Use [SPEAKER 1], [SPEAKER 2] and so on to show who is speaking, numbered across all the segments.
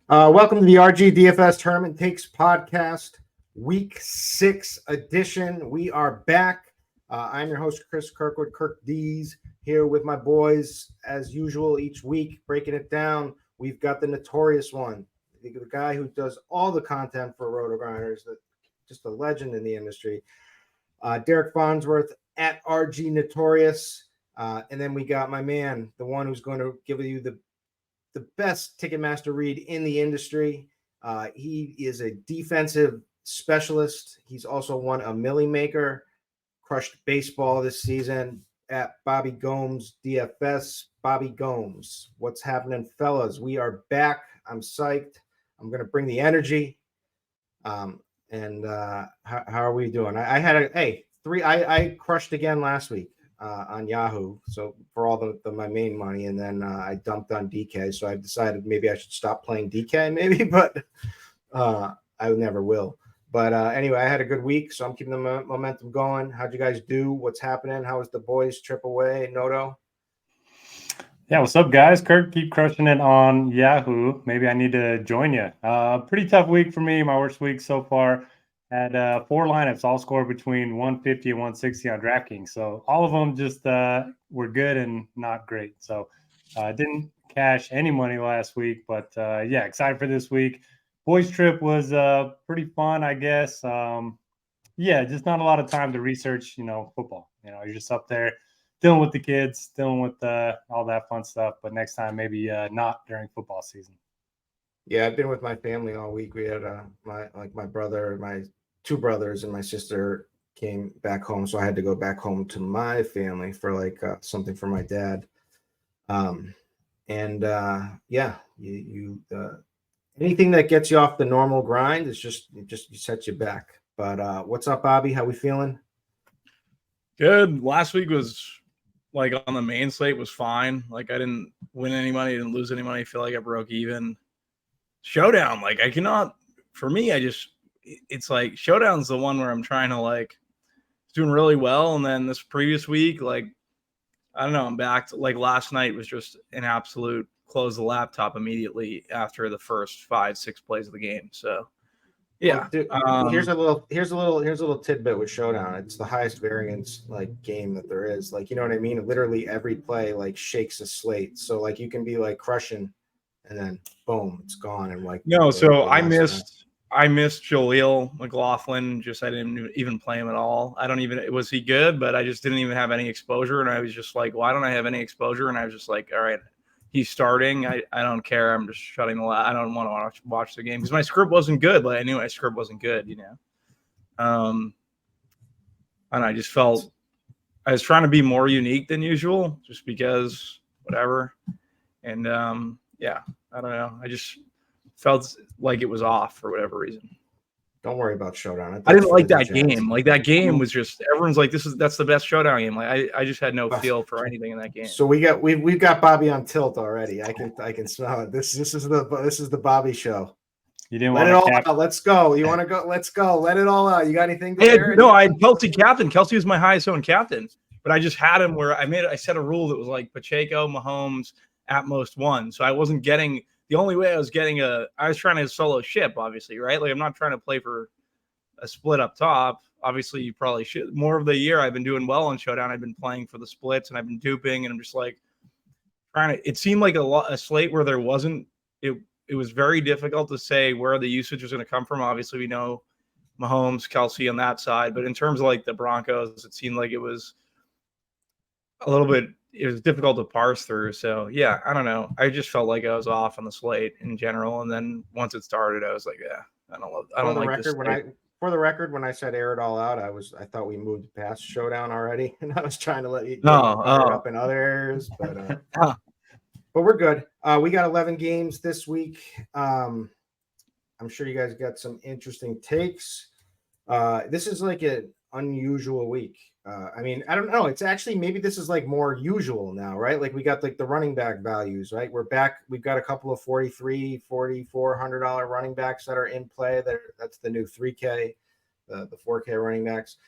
[SPEAKER 1] Welcome to the RG DFS Tournament Takes Podcast, Week 6 edition. We are back. I'm your host, Chris Kirkwood, Kirk D's, here with my boys, as usual, each week, breaking it down. We've got the notorious one, the guy who does all the content for RotoGrinders, just a legend in the industry, Derek Farnsworth at RG Notorious. And then we got my man, the one who's going to give you the best Ticketmaster read in the industry. He is a defensive specialist. He's also won a Millie Maker, crushed baseball this season at Bobby Gomes DFS. Bobby Gomes, what's happening, fellas? We are back. I'm psyched. I'm going to bring the energy. How are we doing? I had I crushed again last week on Yahoo. So for all my main money, and then I dumped on DK. So I decided maybe I should stop playing DK, maybe, but I never will. But anyway, I had a good week, so I'm keeping the momentum going. How'd you guys do? What's happening? How was the boys' trip away? Noto?
[SPEAKER 2] Yeah, what's up, guys? Kirk, keep crushing it on Yahoo. Maybe I need to join you. Pretty tough week for me. My worst week so far. Had 4 lineups, all scored between 150 and 160 on DraftKings. So all of them just were good and not great. So didn't cash any money last week, but yeah, excited for this week. Boys' trip was pretty fun, I guess. Yeah, just not a lot of time to research, football. You're just up there dealing with the kids, dealing with all that fun stuff. But next time, maybe not during football season.
[SPEAKER 1] Yeah, I've been with my family all week. We had my brother, my 2 brothers, and my sister came back home, so I had to go back home to my family for something for my dad. Yeah, you anything that gets you off the normal grind is just sets you back. But what's up, Bobby? How we feeling?
[SPEAKER 3] Good. Last week was on the main slate was fine. I didn't win any money, didn't lose any money. I feel like I broke even. Showdown, I cannot. For me, it's Showdown's the one where I'm trying to it's doing really well, and then this previous week, I don't know, I'm back to last night was just an absolute close the laptop immediately after the first 5-6 plays of the game. So yeah,
[SPEAKER 1] here's a little tidbit with Showdown. It's the highest variance game that there is. You know what I mean? Literally every play shakes a slate. So you can be crushing, and then boom, it's gone. And
[SPEAKER 3] no, so I missed Jaleel McLaughlin. I didn't even play him at all. Was he good? But I just didn't even have any exposure, and I was just why don't I have any exposure? And I was just all right, he's starting. I don't care. I'm just shutting the I don't want to watch the game because my script wasn't good. I knew my script wasn't good, and I just felt I was trying to be more unique than usual, just because whatever. And yeah, I don't know. I just felt like it was off for whatever reason.
[SPEAKER 1] Don't worry about Showdown.
[SPEAKER 3] I didn't like that game. That game was just everyone's that's the best Showdown game. I just had no feel for anything in that game.
[SPEAKER 1] So we've got Bobby on tilt already. I can smell it. This is the Bobby show.
[SPEAKER 2] You didn't
[SPEAKER 1] let it all out. Let's go. You want to go? Let's go. Let it all out. You got anything?
[SPEAKER 3] I had Kelsey captain. Kelsey was my highest owned captain, but I just had him where I set a rule that was Pacheco, Mahomes, at most 1. So I wasn't getting. The only way I was getting I was trying to solo ship, obviously, right? I'm not trying to play for a split up top. Obviously, you probably should. More of the year, I've been doing well on Showdown. I've been playing for the splits, and I've been duping, and I'm just trying to. It seemed like a slate where there wasn't. It was very difficult to say where the usage was going to come from. Obviously, we know Mahomes, Kelsey on that side, but in terms of the Broncos, it seemed like it was a little bit. It was difficult to parse through. So yeah, I don't know. I just felt like I was off on the slate in general. And then once it started, I was yeah, I don't like this.
[SPEAKER 1] For the record, when I said air it all out, I thought we moved past Showdown already. And I was trying to let you get up in other areas, but we're good. We got 11 games this week. I'm sure you guys got some interesting takes. This is an unusual week. I don't know. It's actually maybe this is more usual now, right? We got the running back values, right? We're back. We've got a couple of $4,300, $4,400 running backs that are in play. That's the new 3K, the 4K running backs.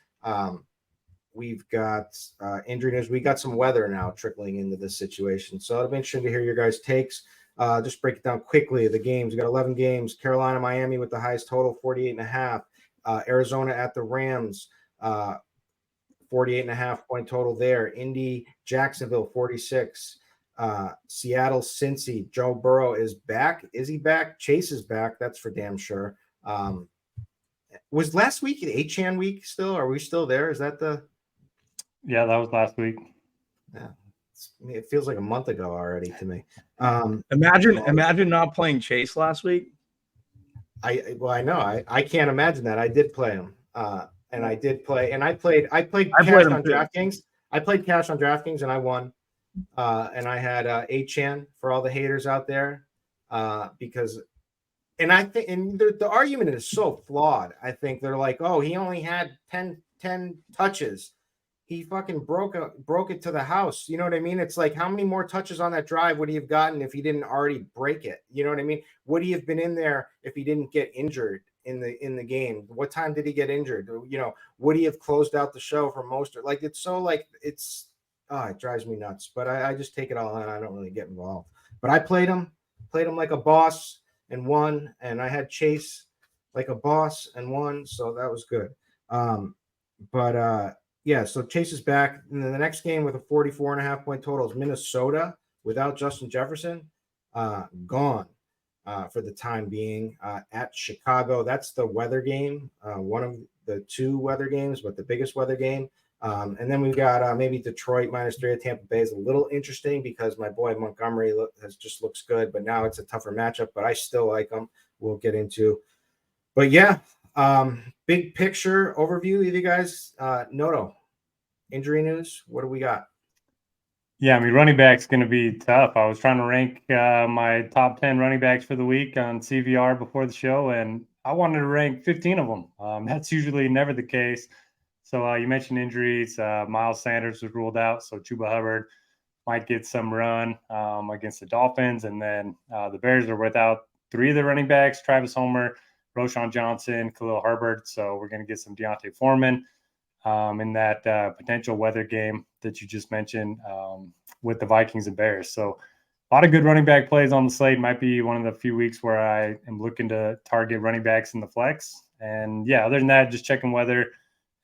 [SPEAKER 1] We've got injury news. We got some weather now trickling into this situation. So it'll be interesting to hear your guys' takes. Just break it down quickly. The games, we got 11 games. Carolina, Miami with the highest total, 48.5. Arizona at the Rams, 48.5 point total there. Indy, Jacksonville, 46. Seattle, Cincy. Joe Burrow is back. Is he back? Chase is back. That's for damn sure. Was last week the 8chan week still? Are we still there? Is that the?
[SPEAKER 2] Yeah, that was last week.
[SPEAKER 1] Yeah, it feels like a month ago already to me.
[SPEAKER 3] Imagine not playing Chase last week.
[SPEAKER 1] I know. I can't imagine that. I did play him. And I did play, and I played cash on DraftKings. I played cash on DraftKings and I won. And I had 8chan for all the haters out there. Because and I think and the argument is so flawed. I think they're like, oh, he only had 10 touches. He fucking broke it to the house. You know what I mean? It's like, how many more touches on that drive would he have gotten if he didn't already break it? You know what I mean? Would he have been in there if he didn't get injured in the game? What time did he get injured? You know, would he have closed out the show for most? Like, it's so like it drives me nuts. But I just take it all in. I don't really get involved. But I played him like a boss and won, and I had Chase like a boss and won, so that was good. Yeah, so Chase is back. And then the next game with a 44.5 point total is Minnesota without Justin Jefferson. Gone for the time being at Chicago. That's the weather game, one of the two weather games, but the biggest weather game. And then we've got maybe Detroit -3 at Tampa Bay is a little interesting because my boy Montgomery looks good, but now it's a tougher matchup, but I still like him. We'll get into. But yeah, big picture overview. Either you guys, Noto, injury news. What do we got?
[SPEAKER 2] Yeah, I mean, running back's going to be tough. I was trying to rank my top 10 running backs for the week on CVR before the show, and I wanted to rank 15 of them. That's usually never the case. So you mentioned injuries. Miles Sanders was ruled out, so Chuba Hubbard might get some run against the Dolphins. And then the Bears are without three of the running backs, Travis Homer, Roschon Johnson, Khalil Herbert. So we're going to get some Deontay Foreman in that potential weather game that you just mentioned with the Vikings and Bears. So a lot of good running back plays on the slate. Might be one of the few weeks where I am looking to target running backs in the flex. And yeah, other than that, just checking weather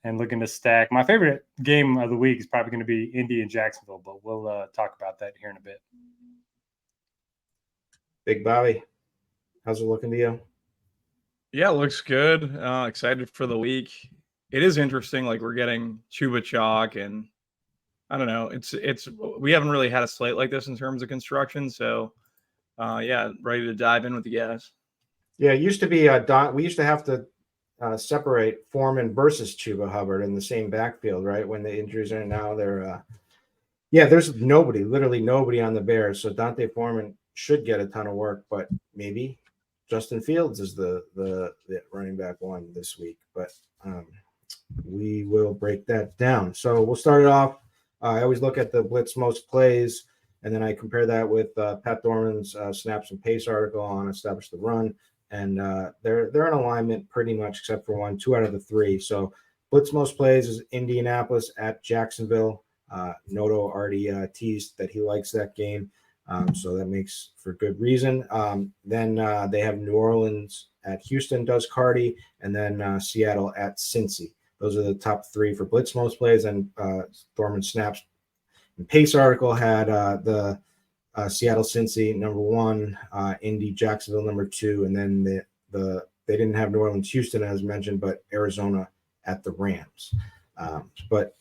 [SPEAKER 2] and looking to stack. My favorite game of the week is probably going to be Indy and Jacksonville, but we'll talk about that here in a bit.
[SPEAKER 1] Big Bobby, how's it looking to you?
[SPEAKER 3] Yeah, it looks good. Excited for the week. It is interesting. Like, we're getting Chuba Chalk, and I don't know. It's we haven't really had a slate like this in terms of construction. So, yeah, ready to dive in with you guys.
[SPEAKER 1] Yeah, it used to be we used to have to separate Foreman versus Chuba Hubbard in the same backfield, right? When the injuries are now, they're there's literally nobody on the Bears. So Dante Foreman should get a ton of work, but maybe Justin Fields is the running back one this week. But we will break that down. So we'll start it off. I always look at the blitz most plays, and then I compare that with Pat Dorman's snaps and pace article on Establish the Run. And they're in alignment pretty much, except for 2 out of the 3. So blitz most plays is Indianapolis at Jacksonville. Noto already teased that he likes that game, so that makes for good reason. Then they have New Orleans at Houston, does Cardi, and then Seattle at Cincy. Those are the top 3 for blitz most plays. And Thorman snaps and pace article had the Seattle Cincy number 1, Indy Jacksonville number 2, and then they didn't have New Orleans Houston as mentioned, but Arizona at the Rams. But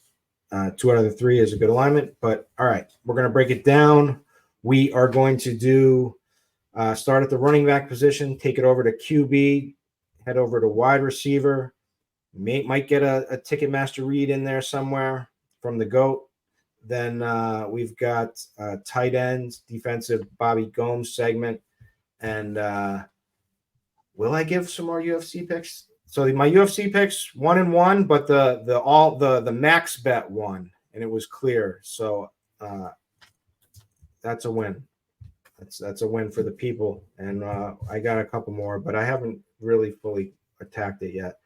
[SPEAKER 1] 2 out of the 3 is a good alignment. But all right, we're going to break it down. We are going to do start at the running back position, take it over to QB, head over to wide receiver. Might get a Ticketmaster read in there somewhere from the GOAT. Then we've got tight ends, defensive Bobby Gomes segment. And will I give some more UFC picks? So my UFC picks 1-1, but the max bet won, and it was clear. So that's a win. That's a win for the people. And I got a couple more, but I haven't really fully attacked it yet.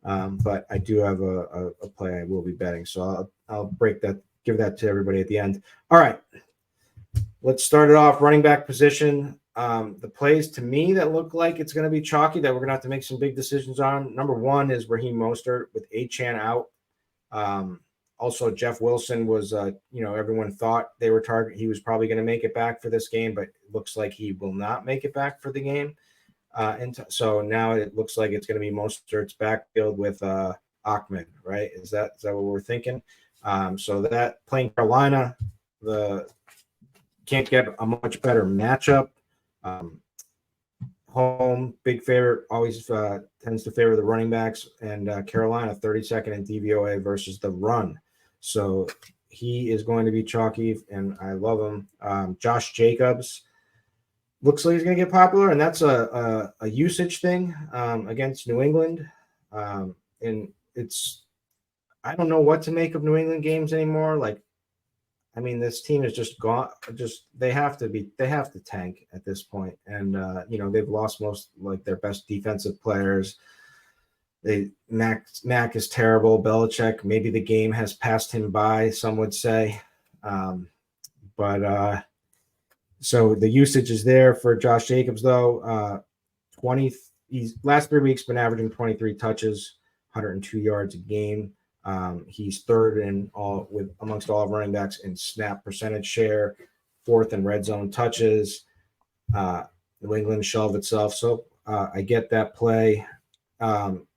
[SPEAKER 1] But I do have a play I will be betting. So I'll break that. Give that to everybody at the end. All right. let's start it off. Running back position. The plays to me that look like it's going to be chalky that we're going to have to make some big decisions on. Number one is Raheem Mostert with Achane out. Also, Jeff Wilson was, everyone thought they were he was probably going to make it back for this game, but it looks like he will not make it back for the game. So now it looks like it's going to be Mostert's backfield with Ahmed, right? Is that what we're thinking? So that playing Carolina, can't get a much better matchup. Home, big favorite, always tends to favor the running backs, and Carolina 32nd in DVOA versus the run. So he is going to be chalky, and I love him. Josh Jacobs looks like he's going to get popular, and that's a usage thing against New England. And I don't know what to make of New England games anymore. This team is just gone. They have to tank at this point. And they've lost most their best defensive players. Mac is terrible. Belichick, maybe the game has passed him by, some would say. So the usage is there for Josh Jacobs though. He's last 3 weeks been averaging 23 touches, 102 yards a game. He's third amongst all of running backs in snap percentage share, fourth in red zone touches. New England shelved itself, so I get that play.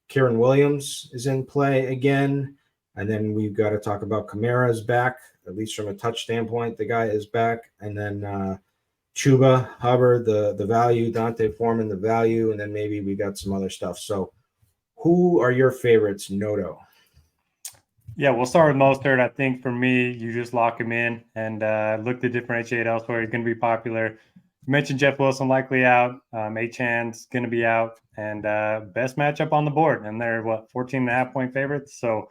[SPEAKER 1] Kieran Williams is in play again, and then we've got to talk about Kamara's back, at least from a touch standpoint. The guy is back, and then Chuba Hubbard, the value, Dante Foreman, the value, and then maybe we got some other stuff. So, who are your favorites, Noto?
[SPEAKER 2] Yeah, we'll start with Mostert. I think for me, you just lock him in and look to differentiate elsewhere. He's going to be popular. You mentioned Jeff Wilson likely out. Achane's going to be out. And best matchup on the board. And they're, 14.5-point favorites. So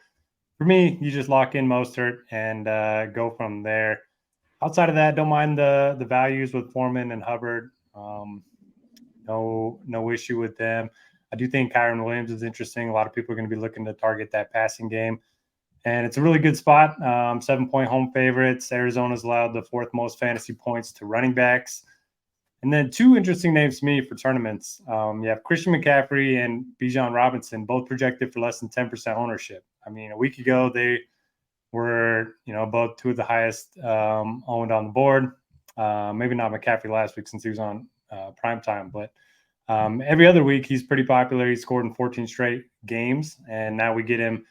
[SPEAKER 2] for me, you just lock in Mostert and go from there. Outside of that, don't mind the values with Foreman and Hubbard. No issue with them. I do think Kyron Williams is interesting. A lot of people are going to be looking to target that passing game. And it's a really good spot. 7-point home favorites. Arizona's allowed the fourth most fantasy points to running backs. And then two interesting names to me for tournaments. You have Christian McCaffrey and Bijan Robinson, both projected for less than 10% ownership. I mean, a week ago, they were, both two of the highest owned on the board. Maybe not McCaffrey last week since he was on primetime, but every other week he's pretty popular. He scored in 14 straight games, and now we get him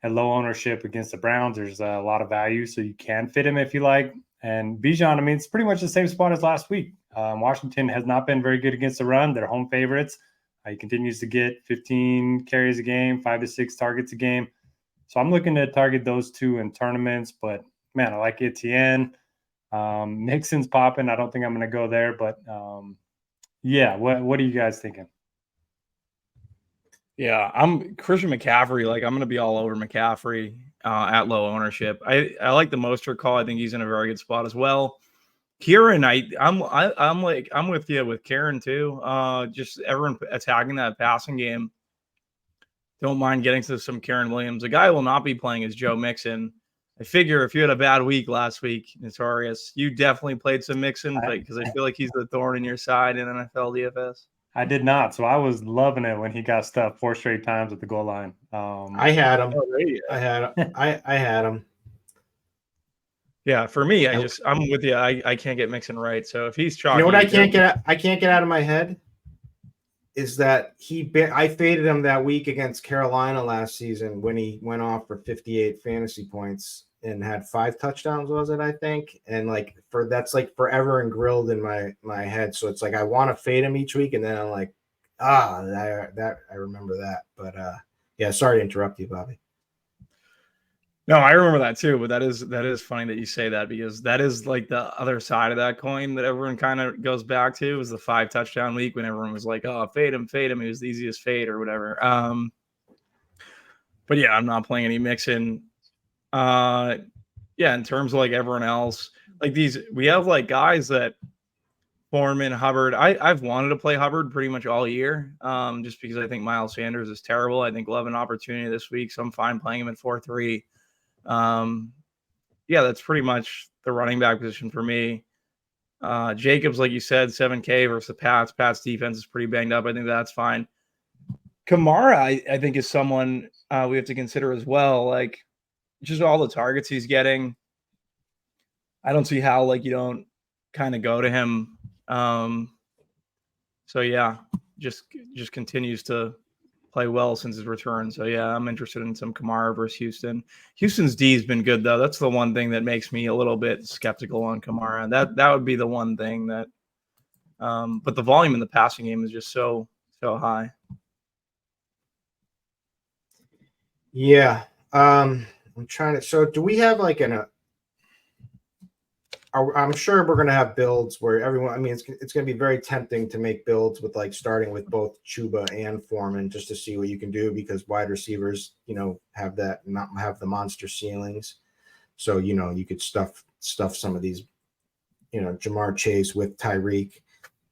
[SPEAKER 2] at low ownership against the Browns. There's a lot of value, so you can fit him if you like. And Bijan, it's pretty much the same spot as last week. Washington has not been very good against the run. They're home favorites. He continues to get 15 carries a game, 5 to 6 targets a game. So I'm looking to target those two in tournaments. But, man, I like Etienne. Nixon's popping. I don't think I'm going to go there. But, what are you guys thinking?
[SPEAKER 3] Yeah, I'm Christian McCaffrey. I'm going to be all over McCaffrey at low ownership. I like the Mostert call. I think he's in a very good spot as well. Kieran, I'm with you with Kieran too. Just everyone attacking that passing game. Don't mind getting to some Kieran Williams. The guy who will not be playing is Joe Mixon. I figure if you had a bad week last week, Notorious, you definitely played some Mixon because I feel like he's the thorn in your side in NFL DFS.
[SPEAKER 2] I did not, so I was loving it when he got stuffed 4 straight times at the goal line.
[SPEAKER 1] I had him. I had him.
[SPEAKER 3] Yeah, for me, I'm with you. I can't get Mixon right. So if he's chalky,
[SPEAKER 1] what I can't get out of my head is that I faded him that week against Carolina last season when he went off for 58 fantasy points and had 5 touchdowns, was it, I think? And that's forever engraved in my head. So it's I want to fade him each week, and then I'm like, I remember that. But sorry to interrupt you, Bobby.
[SPEAKER 3] No, I remember that too, but that is funny that you say that, because that is the other side of that coin that everyone kind of goes back to, is the 5 touchdown week when everyone was like, oh, fade him. He was the easiest fade or whatever. But yeah, I'm not playing any Mixon. In terms of everyone else, we have guys that Foreman, Hubbard. I've wanted to play Hubbard pretty much all year, just because I think Miles Sanders is terrible. I think we'll have an opportunity this week, so I'm fine playing him at 4-3. That's pretty much the running back position for me. Jacobs, like you said, 7K versus the Pats. Pats defense is pretty banged up. I think that's fine. Kamara, I think, is someone we have to consider as well. Like, just all the targets he's getting. I don't see how you don't kind of go to him. So yeah, just continues to play well since his return. So yeah, I'm interested in some Kamara versus Houston. Houston's D has been good though. That's the one thing that makes me a little bit skeptical on Kamara. That would be the one thing that. But the volume in the passing game is just so high.
[SPEAKER 1] Yeah. I'm trying to. So do we have I'm sure we're going to have builds where everyone, I mean, it's going to be very tempting to make builds with starting with both Chuba and Foreman just to see what you can do because wide receivers, have not have the monster ceilings. So, you could stuff some of these, Jamar Chase with Tyreek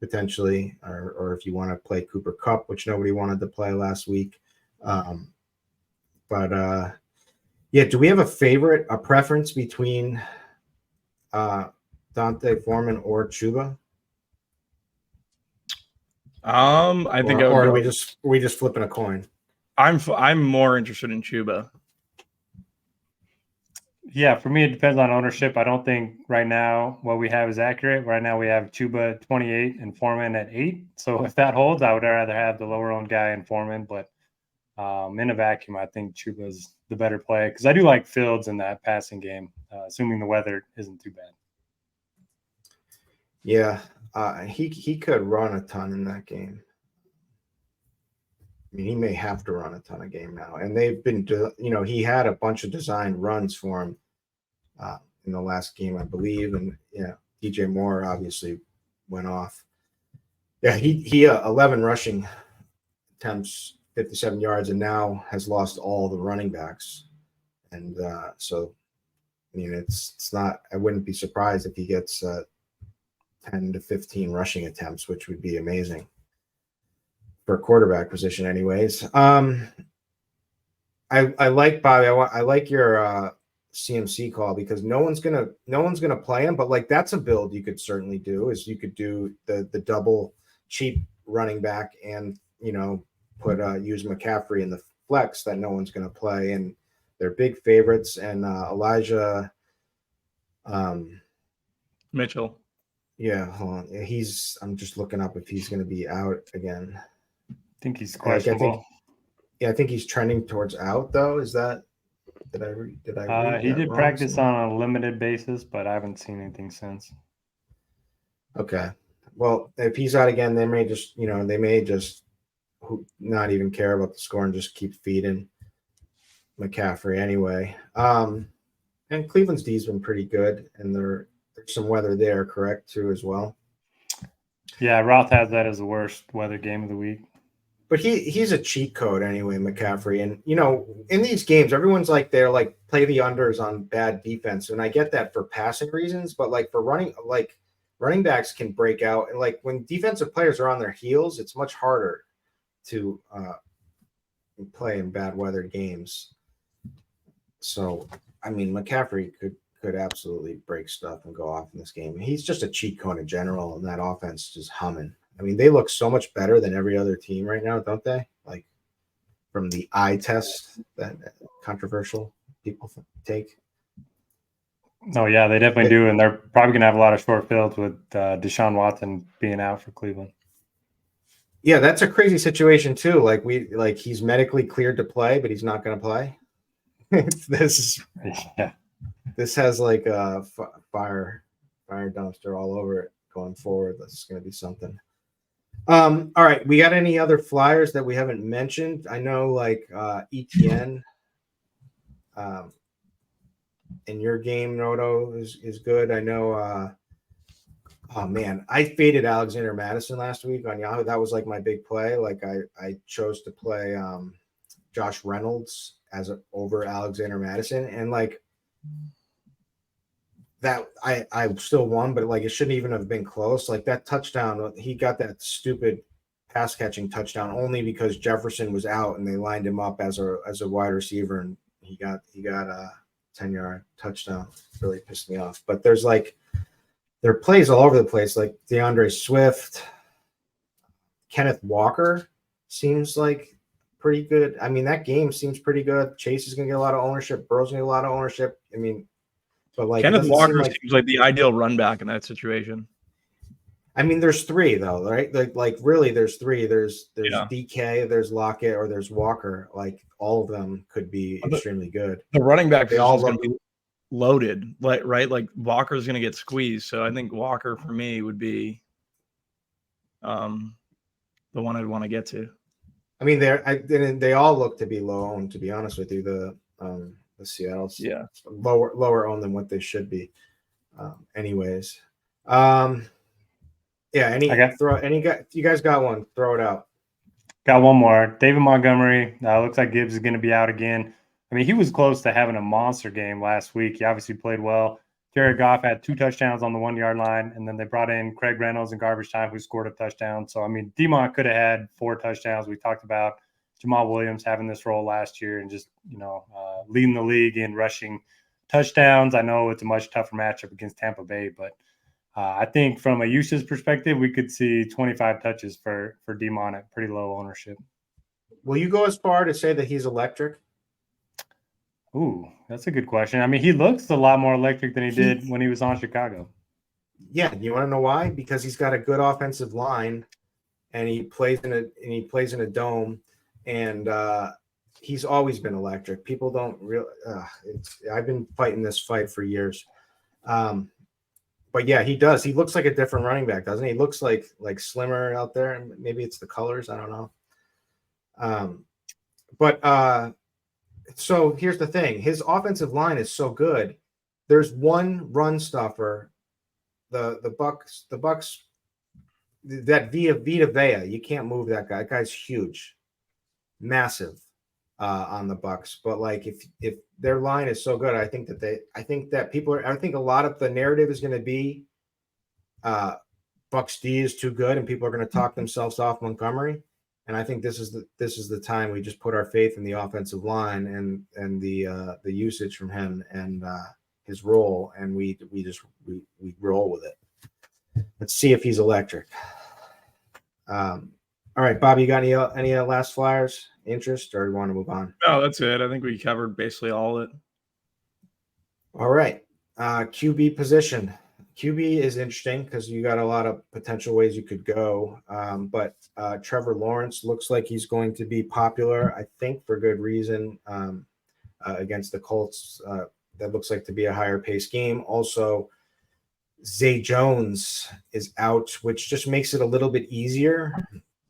[SPEAKER 1] potentially, or if you want to play Cooper Kupp, which nobody wanted to play last week. Yeah, do we have a preference between Dante Foreman or Chuba?
[SPEAKER 3] I think
[SPEAKER 1] are we just flipping a coin?
[SPEAKER 3] I'm more interested in Chuba.
[SPEAKER 2] Yeah, for me it depends on ownership. I don't think right now what we have is accurate. Right now we have Chuba 28 and Foreman at 8. So if that holds, I would rather have the lower owned guy and Foreman. But in a vacuum, I think Chuba is the better play because I do like Fields in that passing game, assuming the weather isn't too bad.
[SPEAKER 1] Yeah, he could run a ton in that game. I mean, he may have to run a ton of game now, and they've been, he had a bunch of designed runs for him in the last game, I believe, and DJ Moore obviously went off. Yeah, he 11 rushing attempts, 57 yards, and now has lost all the running backs, and so I mean, it's not. I wouldn't be surprised if he gets 10 to 15 rushing attempts, which would be amazing for a quarterback position anyways. I like Bobby. I like your CMC call because no one's gonna play him, but that's a build you could certainly do is you could do the double cheap running back and put use McCaffrey in the flex that no one's gonna play, and they're big favorites, and Elijah
[SPEAKER 3] Mitchell.
[SPEAKER 1] Yeah, hold on. I'm just looking up if he's going to be out again.
[SPEAKER 2] I think he's questionable.
[SPEAKER 1] I think he's trending towards out though. Is that did I read
[SPEAKER 2] he did
[SPEAKER 1] wrong?
[SPEAKER 2] practice on a limited basis, but I haven't seen anything since.
[SPEAKER 1] Okay. Well, if he's out again, they may just not even care about the score and just keep feeding McCaffrey anyway. And Cleveland's D's been pretty good, and there's some weather there, correct, too, as well?
[SPEAKER 2] Yeah, Roth has that as the worst weather game of the week.
[SPEAKER 1] But he's a cheat code anyway, McCaffrey. And, in these games, everyone's they're play the unders on bad defense. And I get that for passing reasons, but for running backs can break out. And when defensive players are on their heels, it's much harder to play in bad weather games. So, I mean, McCaffrey could absolutely break stuff and go off in this game. He's just a cheat code in general, and that offense just humming. I mean, they look so much better than every other team right now, don't they? From the eye test that controversial people take.
[SPEAKER 2] Oh, yeah, they definitely do, and they're probably going to have a lot of short fields with Deshaun Watson being out for Cleveland.
[SPEAKER 1] Yeah, that's a crazy situation too. He's medically cleared to play, but he's not going to play. This has a fire dumpster all over it going forward. That's going to be something. All right, we got any other flyers that we haven't mentioned? I know ETN in your game, Roto is good. I know. Oh man, I faded Alexander Madison last week on Yahoo. That was my big play. I chose to play Josh Reynolds over Alexander Madison, and that I still won, but it shouldn't even have been close. That touchdown, he got that stupid pass catching touchdown only because Jefferson was out and they lined him up as a wide receiver, and he got a 10-yard touchdown. It really pissed me off. But there's there are plays all over the place, like DeAndre Swift, Kenneth Walker seems like pretty good. I mean, that game seems pretty good. Chase is going to get a lot of ownership. Burrow's going to get a lot of ownership. I mean, but like
[SPEAKER 3] Kenneth Walker seems like the ideal run back in that situation.
[SPEAKER 1] I mean, there's three though, right? Like really, there's three. There's DK, there's Lockett, or there's Walker. Like all of them could be extremely good.
[SPEAKER 3] The running back is going to be loaded, right? Like Walker's going to get squeezed. So I think Walker for me would be the one I'd want to get to.
[SPEAKER 1] I mean, they all look to be low owned. To be honest with you, the Seattle's lower owned than what they should be. Anyways. Yeah, you guys got one, throw it out.
[SPEAKER 2] Got one more. David Montgomery. Looks like Gibbs is going to be out again. I mean, he was close to having a monster game last week. He obviously played well. Jared Goff had 2 touchdowns on the 1-yard line, and then they brought in Craig Reynolds in garbage time, who scored a touchdown. So, I mean, D-Mont could have had 4 touchdowns. We talked about Jamal Williams having this role last year and just, leading the league in rushing touchdowns. I know it's a much tougher matchup against Tampa Bay, but I think from a usage perspective, we could see 25 touches for D-Mont at pretty low ownership.
[SPEAKER 1] Will you go as far to say that he's electric?
[SPEAKER 2] Ooh, that's a good question. I mean, he looks a lot more electric than he did when he was on Chicago.
[SPEAKER 1] Yeah, you want to know why? Because he's got a good offensive line, and he plays in a dome, and he's always been electric. People don't real. I've been fighting this fight for years. But yeah, he does. He looks like a different running back, doesn't he? He looks like slimmer out there, and maybe it's the colors. I don't know. So here's the thing: his offensive line is so good. There's one run stuffer. The Bucks. That Vita Vea. You can't move that guy. That guy's huge, massive on the Bucks. But like, if their line is so good, I think a lot of the narrative is going to be Bucks D is too good, and people are going to talk themselves off Montgomery. And I think this is the time we just put our faith in the offensive line and the usage from him and his role, and we roll with it. Let's see if he's electric. All right, Bobby, you got any last flyers, interest, or you want to move on?
[SPEAKER 3] No, that's it. I think we covered basically all of it.
[SPEAKER 1] All right, QB position. QB is interesting because you got a lot of potential ways you could go. But Trevor Lawrence looks like he's going to be popular, I think, for good reason against the Colts. That looks like to be a higher pace game. Also, Zay Jones is out, which just makes it a little bit easier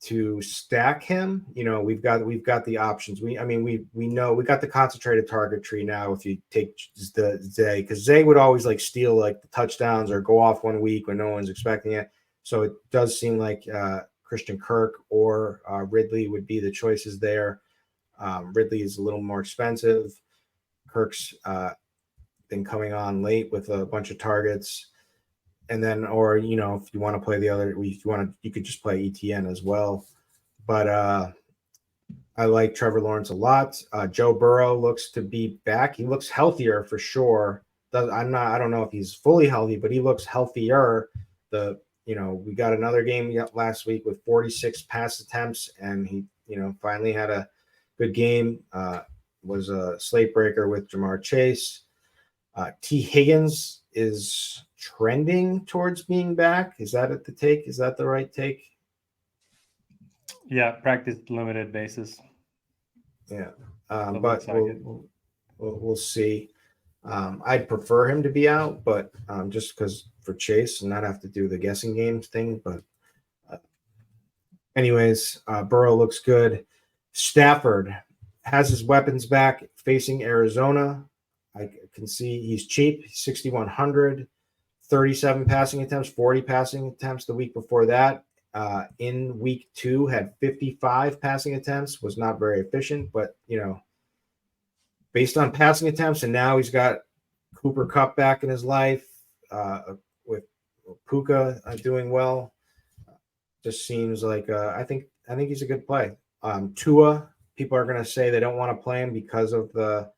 [SPEAKER 1] to stack him. We've got the options. We know we got the concentrated target tree now. If you take the Zay, because Zay would always like steal like the touchdowns or go off one week when no one's expecting it. So it does seem like Christian Kirk or Ridley would be the choices there. Ridley is a little more expensive. Kirk's been coming on late with a bunch of targets. And then, or, if you want to play the other, you could just play ETN as well. But I like Trevor Lawrence a lot. Joe Burrow looks to be back. He looks healthier for sure. I don't know if he's fully healthy, but he looks healthier. We got another game last week with 46 pass attempts, and he, finally had a good game. Was a slate breaker with Jamar Chase. T. Higgins is trending towards being back. Is that the take? Is that the right take?
[SPEAKER 2] Yeah, practice limited basis.
[SPEAKER 1] Yeah, but we'll see. I'd prefer him to be out, but just because for Chase and not have to do the guessing games thing. But anyways, Burrow looks good. Stafford has his weapons back facing Arizona. I can see he's cheap, 6,100, 37 passing attempts, 40 passing attempts the week before that. In week 2, had 55 passing attempts, was not very efficient, but, based on passing attempts, and now he's got Cooper Kupp back in his life with Puka doing well. Just seems like I think he's a good play. Tua, people are going to say they don't want to play him because of the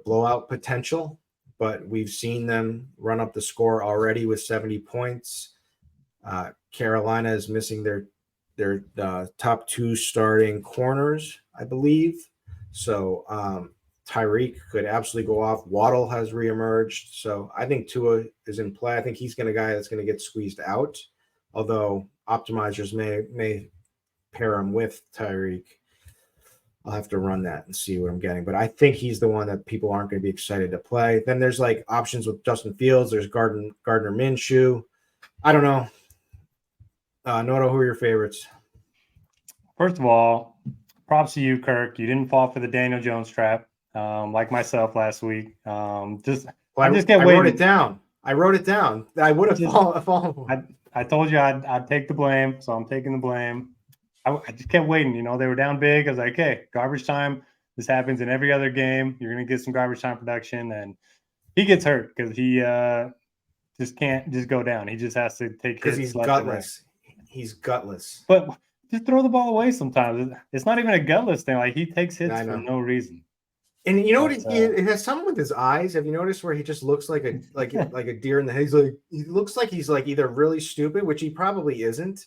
[SPEAKER 1] blowout potential, but we've seen them run up the score already with 70 points. Carolina is missing their top 2 starting corners, I believe. So Tyreek could absolutely go off. Waddle has reemerged. So I think Tua is in play. I think he's going to guy that's going to get squeezed out, although optimizers may pair him with Tyreek. I'll have to run that and see what I'm getting. But I think he's the one that people aren't going to be excited to play. Then there's like options with Justin Fields. There's Gardner Minshew. I don't know. Noto, who are your favorites?
[SPEAKER 2] First of all, props to you, Kirk. You didn't fall for the Daniel Jones trap, like myself last week. I just kept waiting.
[SPEAKER 1] I wrote it down. I would have fallen.
[SPEAKER 2] I told you I'd take the blame, so I'm taking the blame. I just kept waiting. You know, they were down big. I was like, hey, garbage time. This happens in every other game. You're going to get some garbage time production. And he gets hurt because he just can't just go down. He just has to take hits.
[SPEAKER 1] Because he's gutless. He's gutless.
[SPEAKER 2] But just throw the ball away sometimes. It's not even a gutless thing. Like, he takes hits for no reason.
[SPEAKER 1] And you know what? It has something with his eyes. Have you noticed where he just looks like a deer in the head? He looks like he's like either really stupid, which he probably isn't,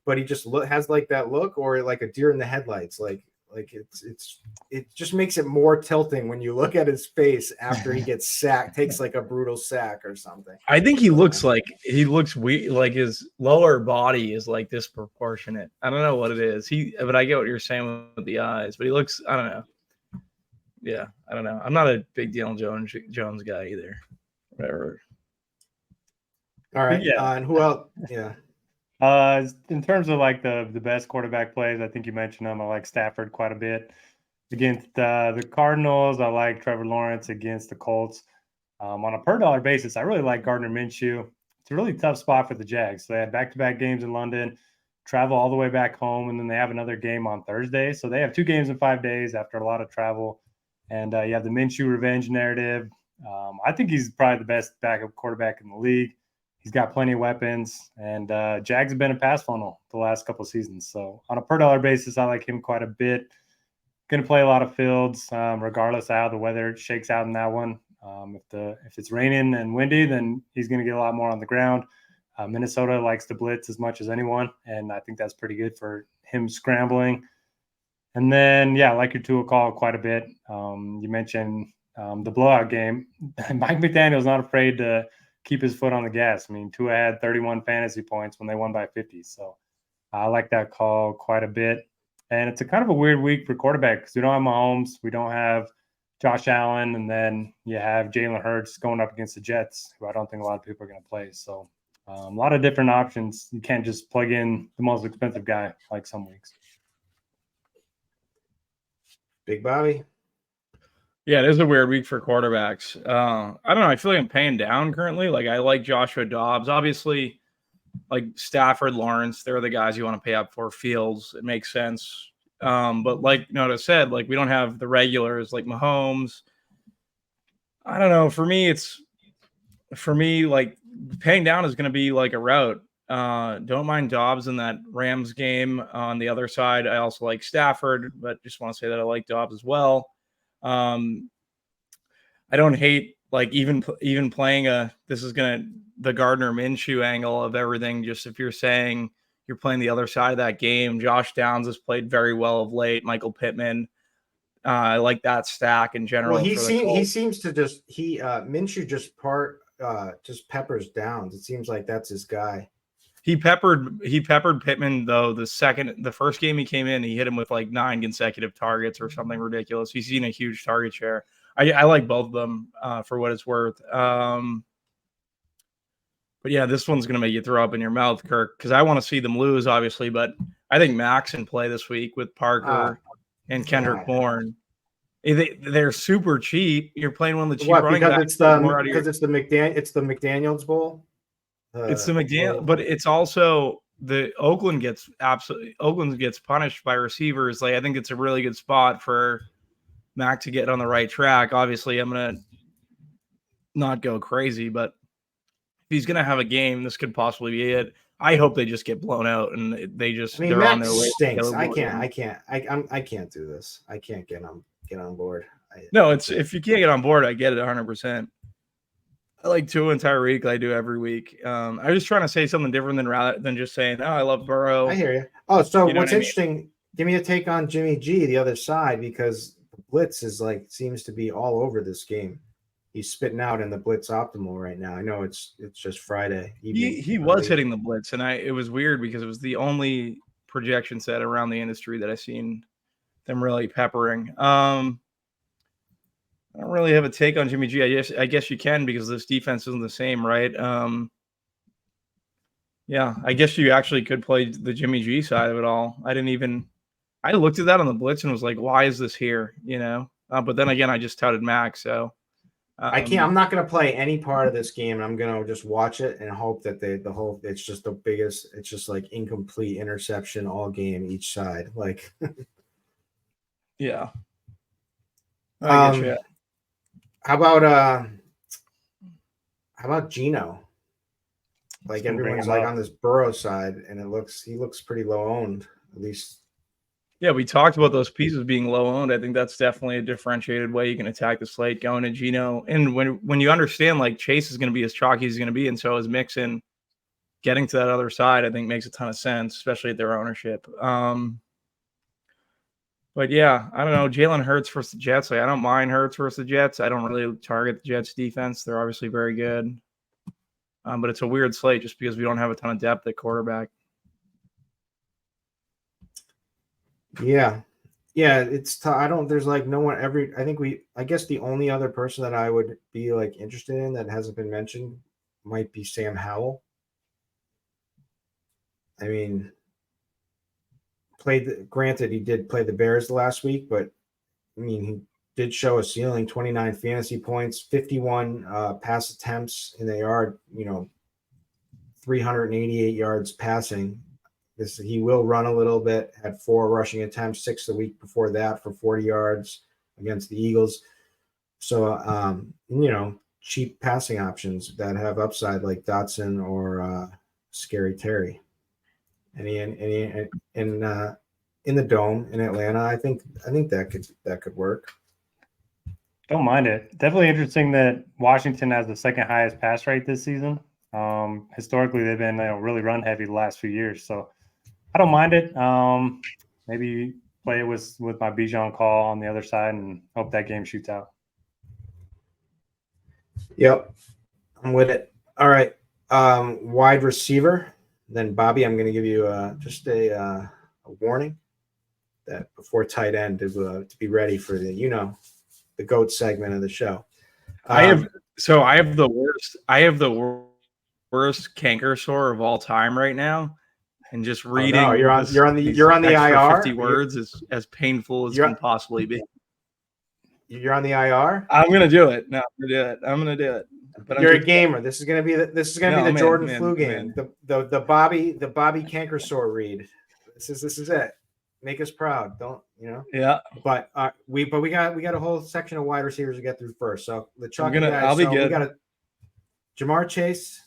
[SPEAKER 1] but he just has like that look, or like a deer in the headlights. Like it just makes it more tilting when you look at his face after he gets sacked, takes like a brutal sack or something.
[SPEAKER 3] I think he looks weird, like his lower body is like disproportionate. I don't know what it is. But I get what you're saying with the eyes, but he looks, I don't know. Yeah, I don't know. I'm not a big Daniel Jones guy either. Whatever.
[SPEAKER 1] All right. Yeah. And who else? Yeah.
[SPEAKER 2] In terms of like the best quarterback plays, I think you mentioned them. I like Stafford quite a bit against the Cardinals. I like Trevor Lawrence against the Colts. On a per dollar basis, I really like Gardner Minshew. It's a really tough spot for the Jags. So they had back-to-back games in London, travel all the way back home, and then they have another game on Thursday. So they have 2 games in 5 days after a lot of travel. And you have the Minshew revenge narrative. I think he's probably the best backup quarterback in the league. He's got plenty of weapons, and Jags have been a pass funnel the last couple of seasons. So on a per dollar basis, I like him quite a bit. Going to play a lot of fields, regardless of how the weather shakes out in that one. If it's raining and windy, then he's going to get a lot more on the ground. Minnesota likes to blitz as much as anyone, and I think that's pretty good for him scrambling. And then, I like your Tua call quite a bit. You mentioned the blowout game. Mike McDaniel's not afraid to keep his foot on the gas. I mean, Tua had 31 fantasy points when they won by 50. So I like that call quite a bit. And it's a kind of a weird week for quarterbacks. We don't have Mahomes. We don't have Josh Allen. And then you have Jalen Hurts going up against the Jets, who I don't think a lot of people are going to play. So a lot of different options. You can't just plug in the most expensive guy like some weeks.
[SPEAKER 1] Big Bobby.
[SPEAKER 3] Yeah, it is a weird week for quarterbacks. I don't know. I feel like I'm paying down currently. Like, I like Joshua Dobbs. Obviously, like Stafford, Lawrence, they're the guys you want to pay up for. Fields, it makes sense. But like Noto said, like, we don't have the regulars like Mahomes. I don't know. For me, like, paying down is going to be like a route. Don't mind Dobbs in that Rams game. On the other side, I also like Stafford, but just want to say that I like Dobbs as well. I don't hate like even playing the Gardner Minshew angle of everything. Just if you're saying you're playing the other side of that game, Josh Downs has played very well of late. Michael Pittman, I like that stack in general.
[SPEAKER 1] Well, he seems to just Minshew just peppers Downs. It seems like that's his guy.
[SPEAKER 3] He peppered Pittman though. The first game he came in, he hit him with like 9 consecutive targets or something ridiculous. He's seen a huge target share. I like both of them for what it's worth. But yeah, this one's gonna make you throw up in your mouth, Kirk, because I want to see them lose, obviously. But I think Max in play this week with Parker and Kendrick Bourne. They're super cheap. You're playing one of the cheap running backs.
[SPEAKER 1] Because it's the McDaniels Bowl.
[SPEAKER 3] It's the McDaniel, but it's also the Oakland gets punished by receivers. Like, I think it's a really good spot for Mac to get on the right track. Obviously, I'm gonna not go crazy, but if he's gonna have a game, this could possibly be it. I hope they just get blown out and they just.
[SPEAKER 1] They're Mac on their way. Stinks. I can't do this. I can't get on board.
[SPEAKER 3] No, it's if you can't get on board, I get it 100%. I like Tua and Tyreek. I do every week. I was just trying to say something different than just saying, "Oh, I love Burrow."
[SPEAKER 1] I hear you. Oh, so
[SPEAKER 3] You know
[SPEAKER 1] what's
[SPEAKER 3] what I mean?
[SPEAKER 1] interesting? Give me a take on Jimmy G, the other side, because the blitz is seems to be all over this game. He's spitting out in the blitz optimal right now. I know it's just Friday evening.
[SPEAKER 3] He was hitting the blitz, and it was weird because it was the only projection set around the industry that I seen them really peppering. I don't really have a take on Jimmy G. I guess you can because this defense isn't the same, right? Yeah, I guess you actually could play the Jimmy G side of it all. I looked at that on the blitz and was like, why is this here? But then again, I just touted Max, so
[SPEAKER 1] I can't. I'm not going to play any part of this game. I'm going to just watch it and hope that it's just the biggest. It's just like incomplete interception all game each side.
[SPEAKER 3] Yeah. I get you.
[SPEAKER 1] How about Geno? Everyone's on this Burrow side, and he looks pretty low owned, at least.
[SPEAKER 3] Yeah, we talked about those pieces being low owned. I think that's definitely a differentiated way you can attack the slate going to Geno. And when you understand Chase is going to be as chalky as he's going to be, and so is Mixon, getting to that other side, I think makes a ton of sense, especially at their ownership. But yeah, I don't know. Jalen Hurts versus the Jets. I don't mind Hurts versus the Jets. I don't really target the Jets defense. They're obviously very good. But it's a weird slate just because we don't have a ton of depth at quarterback.
[SPEAKER 1] Yeah. It's I don't. There's no one. I guess the only other person that I would be interested in that hasn't been mentioned might be Sam Howell. I mean, granted, he did play the Bears last week, but I mean, he did show a ceiling, 29 fantasy points, 51 pass attempts in the yard, 388 yards passing. He will run a little bit, had 4 rushing attempts, 6 the week before that for 40 yards against the Eagles. So, cheap passing options that have upside like Dotson or Scary Terry. And in the Dome in Atlanta, I think that could work.
[SPEAKER 2] Don't mind it. Definitely interesting that Washington has the second highest pass rate this season. Historically, they've been really run heavy the last few years, so I don't mind it. Maybe play it with my Bijan call on the other side and hope that game shoots out.
[SPEAKER 1] Yep, I'm with it. All right, wide receiver. Then Bobby, I'm going to give you just a warning that before tight end to be ready for the GOAT segment of the show.
[SPEAKER 3] I have the worst canker sore of all time right now, and just reading.
[SPEAKER 1] Oh, no, you're on the IR.
[SPEAKER 3] 50 words is as painful as can possibly be.
[SPEAKER 1] You're on the IR.
[SPEAKER 3] I'm gonna do it. No, I'm gonna do it.
[SPEAKER 1] But you're a gamer. This is gonna be the Jordan flu game. The Bobby canker sore read. This is it. Make us proud. Don't.
[SPEAKER 3] Yeah.
[SPEAKER 1] But we got a whole section of wide receivers to get through first. So the chalky guys.
[SPEAKER 3] I'll be good.
[SPEAKER 1] We got Jamar Chase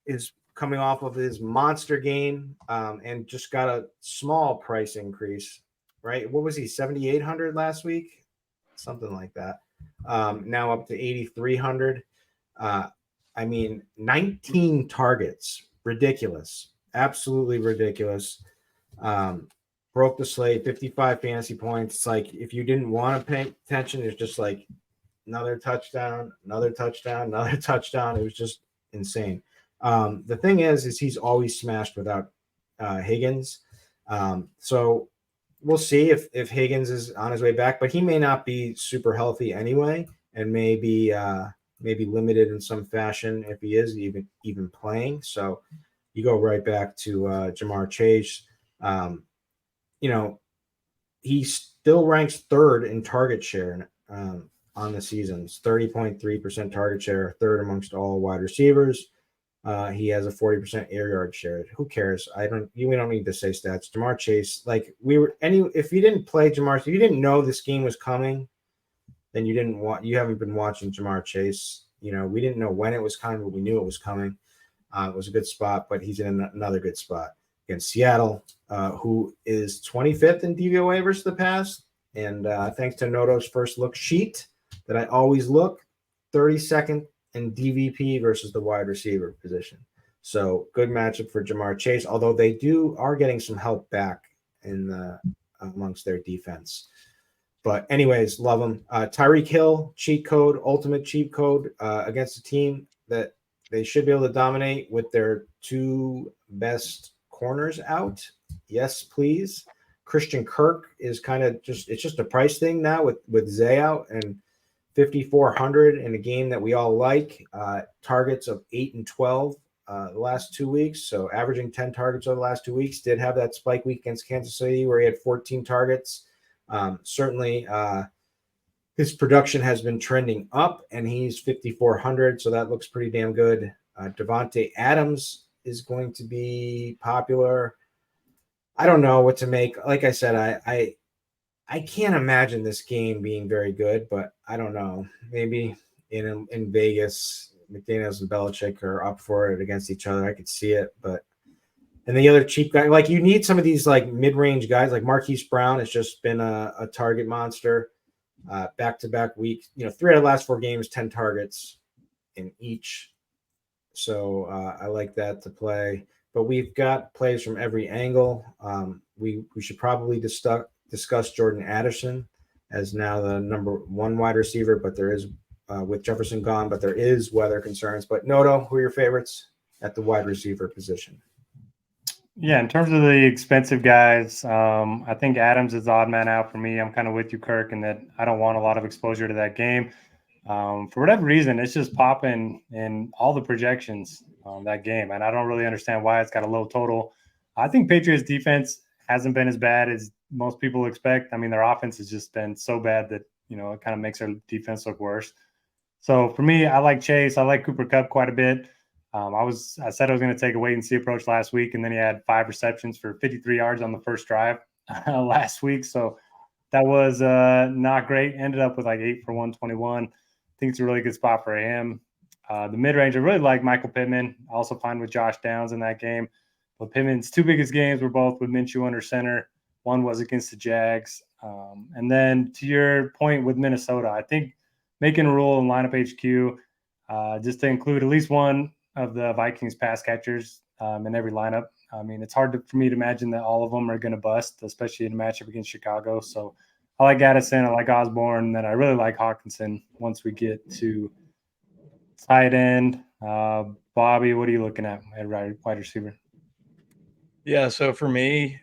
[SPEAKER 1] is coming off of his monster game and just got a small price increase, right? What was he, 7,800 last week? Something like that. Now up to 8,300. I mean, 19 targets. Ridiculous. Absolutely ridiculous. Broke the slate, 55 fantasy points. It's like if you didn't want to pay attention, it's just another touchdown, another touchdown, another touchdown. It was just insane. The thing is he's always smashed without Higgins. So we'll see if Higgins is on his way back, but he may not be super healthy anyway, and maybe limited in some fashion if he is even playing. So you go right back to Jamar Chase. He still ranks third in target share on the season. It's 30.3% target share, third amongst all wide receivers. He has a 40% air yard share. Who cares? We don't need to say stats. Jamar Chase, if you didn't play Jamar, if you didn't know this game was coming, then you haven't been watching Jamar Chase. We didn't know when it was coming, but we knew it was coming. It was a good spot, but he's in another good spot against Seattle, who is 25th in DVOA versus the pass. And thanks to Noto's first look sheet that I always look, 32nd in DVP versus the wide receiver position. So good matchup for Jamar Chase, although they are getting some help back amongst their defense. But anyways, love them. Tyreek Hill, cheat code, ultimate cheat code against a team that they should be able to dominate with their two best corners out. Yes, please. Christian Kirk is kind of it's just a price thing now with Zay out and 5,400 in a game that we all like. Targets of 8 and 12 the last 2 weeks. So averaging 10 targets over the last 2 weeks. Did have that spike week against Kansas City where he had 14 targets. Certainly his production has been trending up and he's 5,400. So that looks pretty damn good. Devontae Adams is going to be popular. I don't know what to make. Like I said, I can't imagine this game being very good, but I don't know. Maybe in Vegas, McDaniels and Belichick are up for it against each other. I could see it, but and the other cheap guy, like you need some of these like mid-range guys, like Marquise Brown has just been a target monster, back-to-back weeks. 3 out of the last 4 games, 10 targets in each. So I like that to play. But we've got plays from every angle. We should probably discuss Jordan Addison as now the number 1 wide receiver, but there is with Jefferson gone, but there is weather concerns. But Noto, who are your favorites at the wide receiver position?
[SPEAKER 2] Yeah, in terms of the expensive guys, I think Adams is the odd man out for me. I'm kind of with you, Kirk, in that I don't want a lot of exposure to that game. For whatever reason, it's just popping in all the projections that game, and I don't really understand why it's got a low total. I think Patriots defense hasn't been as bad as most people expect. I mean, their offense has just been so bad that, it kind of makes their defense look worse. So for me, I like Chase. I like Cooper Kupp quite a bit. I said I was going to take a wait and see approach last week, and then he had 5 receptions for 53 yards on the first drive last week. So that was not great. Ended up with like 8 for 121. I think it's a really good spot for him. The mid-range, I really like Michael Pittman. Also fine with Josh Downs in that game. But Pittman's 2 biggest games were both with Minshew under center. One was against the Jags. And then to your point with Minnesota, I think making a rule in lineup HQ just to include at least one of the Vikings pass catchers in every lineup. I mean, it's hard for me to imagine that all of them are going to bust, especially in a matchup against Chicago. So I like Addison, I like Osborne, and then I really like Hawkinson once we get to tight end. Bobby, what are you looking at wide receiver?
[SPEAKER 3] Yeah, so for me,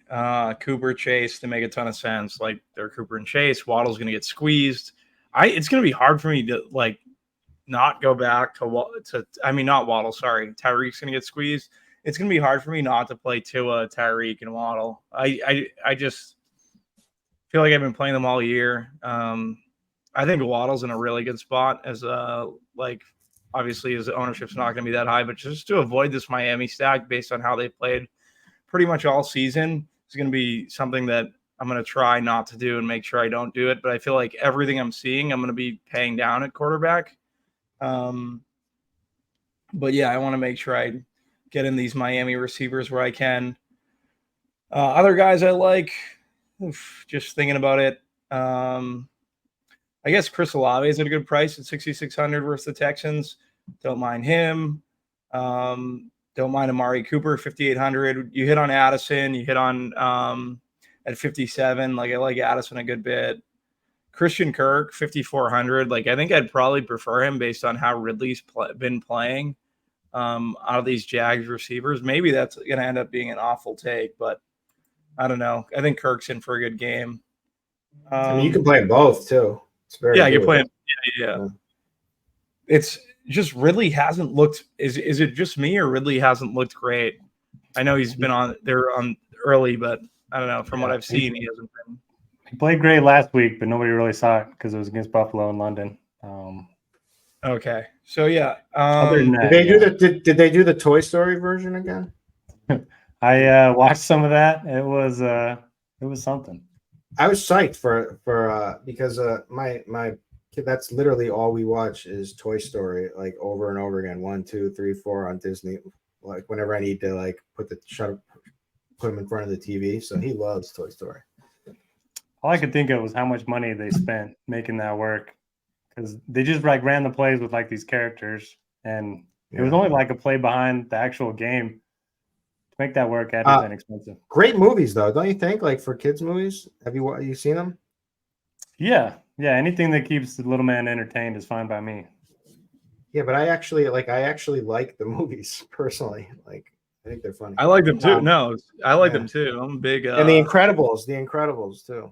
[SPEAKER 3] Cooper, Chase, they make a ton of sense. Like they're Cooper and Chase. Waddle's going to get squeezed. It's going to be hard for me to like not go back not Waddle. Sorry, Tyreek's going to get squeezed. It's going to be hard for me not to play Tua, Tyreek, and Waddle. I just feel like I've been playing them all year. I think Waddle's in a really good spot as obviously his ownership's not going to be that high, but just to avoid this Miami stack based on how they played pretty much all season is going to be something that I'm going to try not to do and make sure I don't do it. But I feel like everything I'm seeing, I'm going to be paying down at quarterback. But yeah, I want to make sure I get in these Miami receivers where I can. Other guys I like, just thinking about it. I guess Chris Olave is at a good price at 6,600 versus the Texans. Don't mind him. Don't mind Amari Cooper, 5,800. You hit on Addison. You hit on at 57. Like I like Addison a good bit. Christian Kirk, 5,400. Like I think I'd probably prefer him based on how Ridley's been playing out of these Jags receivers. Maybe that's going to end up being an awful take, but I don't know. I think Kirk's in for a good game.
[SPEAKER 1] I mean, you can play both too. It's very
[SPEAKER 3] you're playing. Yeah. It's just Ridley hasn't looked. Is it just me or Ridley hasn't looked great? I know he's been on early, but I don't know. From what I've seen, he hasn't been.
[SPEAKER 2] He played great last week, but nobody really saw it because it was against Buffalo in London.
[SPEAKER 3] Okay, so yeah.
[SPEAKER 1] Did they do the Toy Story version again?
[SPEAKER 2] I watched some of that. It was something.
[SPEAKER 1] I was psyched for because my kid, that's literally all we watch is Toy Story, like over and over again, 1, 2, 3, 4 on Disney. Like whenever I need to like put him in front of the TV, so he loves Toy Story.
[SPEAKER 2] All I could think of was how much money they spent making that work, because they just like ran the plays with like these characters, and it was only like a play behind the actual game. To make that work had to been expensive.
[SPEAKER 1] Great movies though, don't you think? Like for kids movies, have you seen them?
[SPEAKER 2] Yeah. Anything that keeps the little man entertained is fine by me.
[SPEAKER 1] Yeah, but I actually like the movies personally. Like I think they're funny.
[SPEAKER 3] I like them too. I like them too. I'm a big
[SPEAKER 1] and the Incredibles too.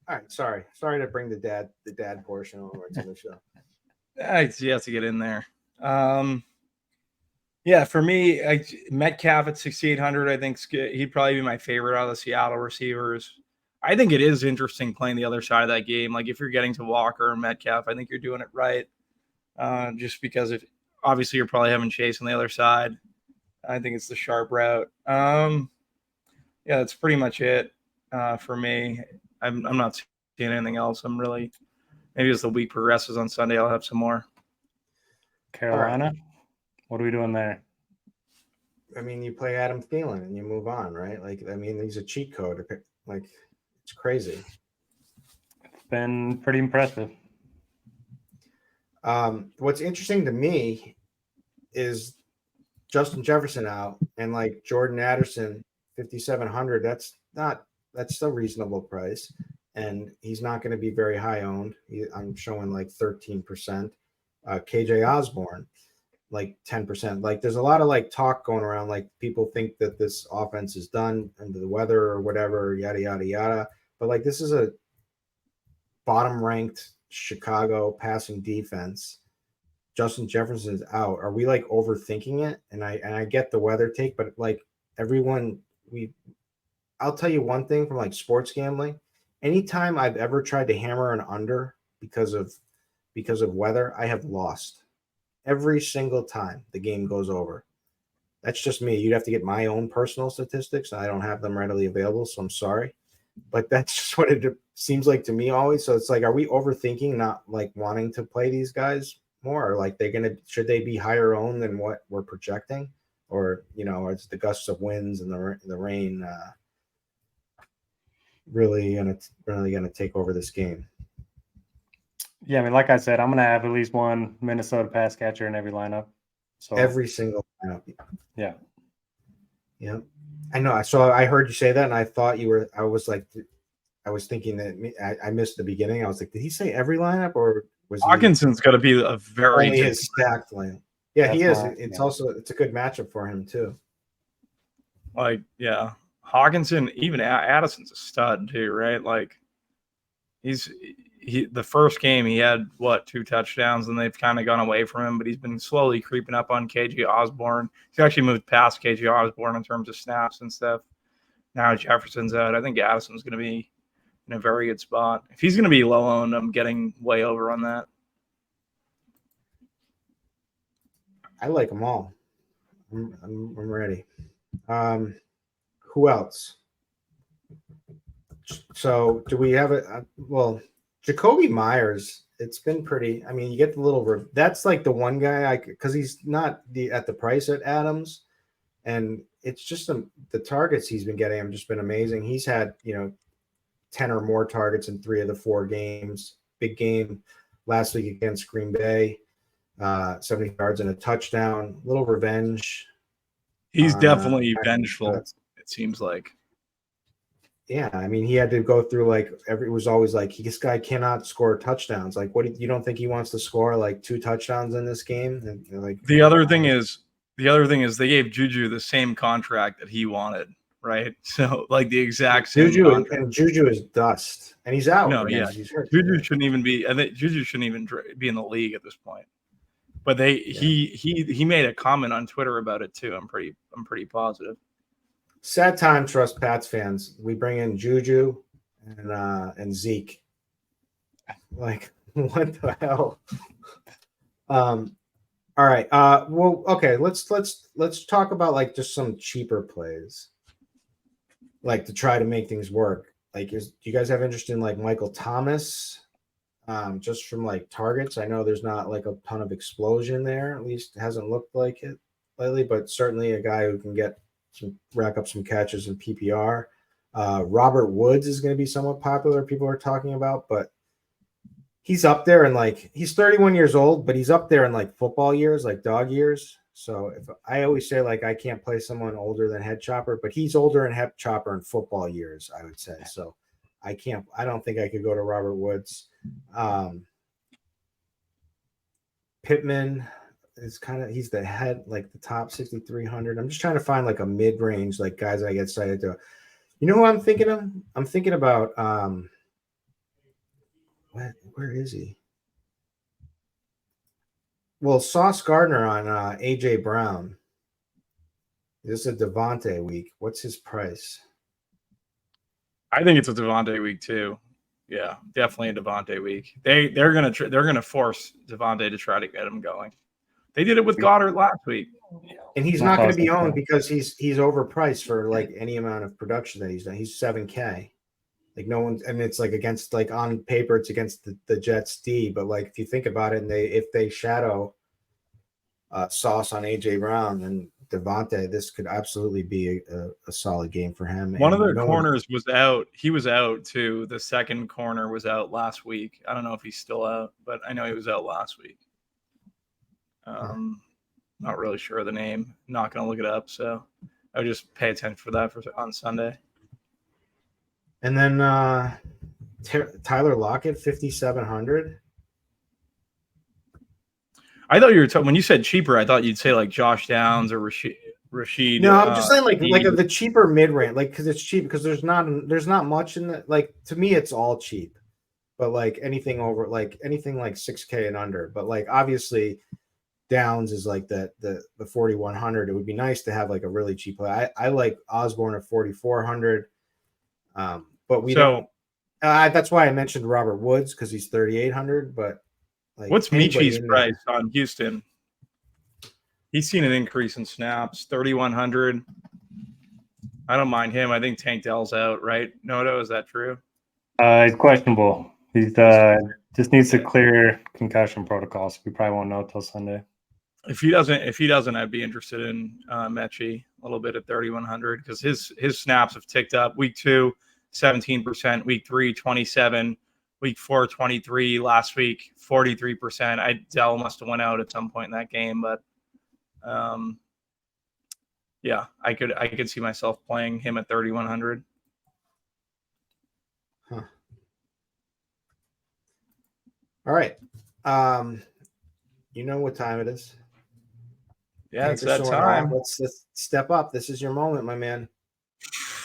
[SPEAKER 1] All right, sorry to bring the dad portion over to the show.
[SPEAKER 3] He has to get in there. Yeah, for me, Metcalf at 6,800, I think he'd probably be my favorite out of the Seattle receivers. I think it is interesting playing the other side of that game. Like if you're getting to Walker and Metcalf, I think you're doing it right. Just because obviously you're probably having Chase on the other side. I think it's the sharp route. Yeah, that's pretty much it for me. I'm not seeing anything else. Maybe as the week progresses on Sunday, I'll have some more.
[SPEAKER 2] Carolina, right. What are we doing there?
[SPEAKER 1] I mean, you play Adam Thielen and you move on, right? Like, I mean, he's a cheat code. Like, it's crazy.
[SPEAKER 2] It's been pretty impressive.
[SPEAKER 1] What's interesting to me is Justin Jefferson out and like Jordan Addison, 5,700. That's a reasonable price, and he's not going to be very high owned. I'm showing like 13%. KJ Osborne, like 10%. Like there's a lot of like talk going around. Like people think that this offense is done under the weather or whatever, yada yada yada. But like this is a bottom ranked Chicago passing defense. Justin Jefferson is out. Are we like overthinking it? And I get the weather take, but like I'll tell you one thing from like sports gambling. Anytime I've ever tried to hammer an under because of weather, I have lost every single time the game goes over. That's just me. You'd have to get my own personal statistics. I don't have them readily available, so I'm sorry. But that's just what it seems like to me always. So it's like, are we overthinking not like wanting to play these guys more? Or like should they be higher owned than what we're projecting? Or, it's the gusts of winds and the rain really gonna take over this game.
[SPEAKER 2] Yeah, I mean, like I said, I'm gonna have at least one Minnesota pass catcher in every lineup. So
[SPEAKER 1] every single lineup.
[SPEAKER 2] Yeah.
[SPEAKER 1] Yeah. I know. So I heard you say that, and I thought you were. I was thinking that I missed the beginning. I was like, did he say every lineup, or was
[SPEAKER 3] Hawkinson's got to be a very
[SPEAKER 1] only his stacked lineup? Yeah, he is. It's a good matchup for him too.
[SPEAKER 3] Like, yeah, Hawkinson, even Addison's a stud too, right? Like, the first game he had 2 touchdowns, and they've kind of gone away from him, but he's been slowly creeping up on KJ Osborne. He's actually moved past KJ Osborne in terms of snaps and stuff. Now Jefferson's out. I think Addison's going to be in a very good spot. If he's going to be low owned, I'm getting way over on that.
[SPEAKER 1] I like them all. I'm ready. Who else? So do we have Jacoby Myers, it's been pretty. I mean, you get the little. That's like the one guy because he's not at the price at Adams, and it's just the targets he's been getting have just been amazing. He's had 10 or more targets in 3 of the 4 games. Big game last week against Green Bay, 70 yards and a touchdown. Little revenge.
[SPEAKER 3] He's definitely vengeful. It seems like.
[SPEAKER 1] Yeah, I mean, he had to go through it was always like this guy cannot score touchdowns. Like, you don't think he wants to score like 2 touchdowns in this game? And like
[SPEAKER 3] the other thing is they gave Juju the same contract that he wanted, right? So like the exact same.
[SPEAKER 1] Juju is dust, and he's out.
[SPEAKER 3] No, yeah, he's hurt. Juju shouldn't even be. I think Juju shouldn't even be in the league at this point. But he made a comment on Twitter about it too. I'm pretty positive.
[SPEAKER 1] Sad times for us Pats fans. We bring in Juju and Zeke. Like, what the hell? All right. Well, okay. Let's talk about like just some cheaper plays, like to try to make things work. Like, do you guys have interest in like Michael Thomas? Just from like targets. I know there's not like a ton of explosion there. At least it hasn't looked like it lately. But certainly a guy who can rack up some catches in PPR. Robert Woods is going to be somewhat popular. People are talking about, but he's up there and like he's 31 years old, but he's up there in like football years, like dog years. So if I always say like I can't play someone older than Head Chopper, but he's older than Head Chopper in football years, I would say. So I don't think I could go to Robert Woods. Pittman is he's the head, like the top 6,300. I'm just trying to find like a mid-range, like guys I get excited to. You know who I'm thinking of? I'm thinking about where is he? Well, Sauce Gardner on AJ Brown. This is a Devontae week. What's his price?
[SPEAKER 3] I think it's a Devontae week too. Yeah, definitely a Devontae week. They're gonna force Devontae to try to get him going. They did it with Goddard last week,
[SPEAKER 1] and he's not going to be owned because he's overpriced for like any amount of production that he's done. He's $7K. Like no one, and it's like against, like on paper, it's against the Jets D, but like if you think about it, and if they shadow Sauce on AJ Brown and Devontae, this could absolutely be a solid game for him.
[SPEAKER 3] One of their corners was out. He was out too. The second corner was out last week. I don't know if he's still out, but I know he was out last week. Not really sure of the name. Not going to look it up, so I would just pay attention for that on Sunday.
[SPEAKER 1] And then Tyler Lockett, 5,700.
[SPEAKER 3] I thought you were when you said cheaper. I thought you'd say like Josh Downs or Rashid.
[SPEAKER 1] No, I'm just saying like the cheaper mid range, like because it's cheap because there's not much in the, like, to me it's all cheap, but like anything over, like anything like 6K and under, but like obviously Downs is like the 4,100. It would be nice to have like a really cheap play. I like Osborne at 4,400. But we don't. That's why I mentioned Robert Woods because he's 3,800. But like,
[SPEAKER 3] what's Michi's price on Houston? He's seen an increase in snaps, 3,100. I don't mind him. I think Tank Dell's out, right? Noto, is that true?
[SPEAKER 2] He's questionable. He's just needs to clear concussion protocol, so we probably won't know till Sunday.
[SPEAKER 3] If he doesn't, I'd be interested in Mechie a little bit at 3,100 because his snaps have ticked up. Week 2, 17%. Week 3, 27%. Week 4, 23%. Last week, 43%. Dell must have went out at some point in that game, but yeah, I could see myself playing him at 3,100.
[SPEAKER 1] Huh. All right. You know what time it is.
[SPEAKER 3] Yeah, it's that time.
[SPEAKER 1] Let's step up. This is your moment, my man.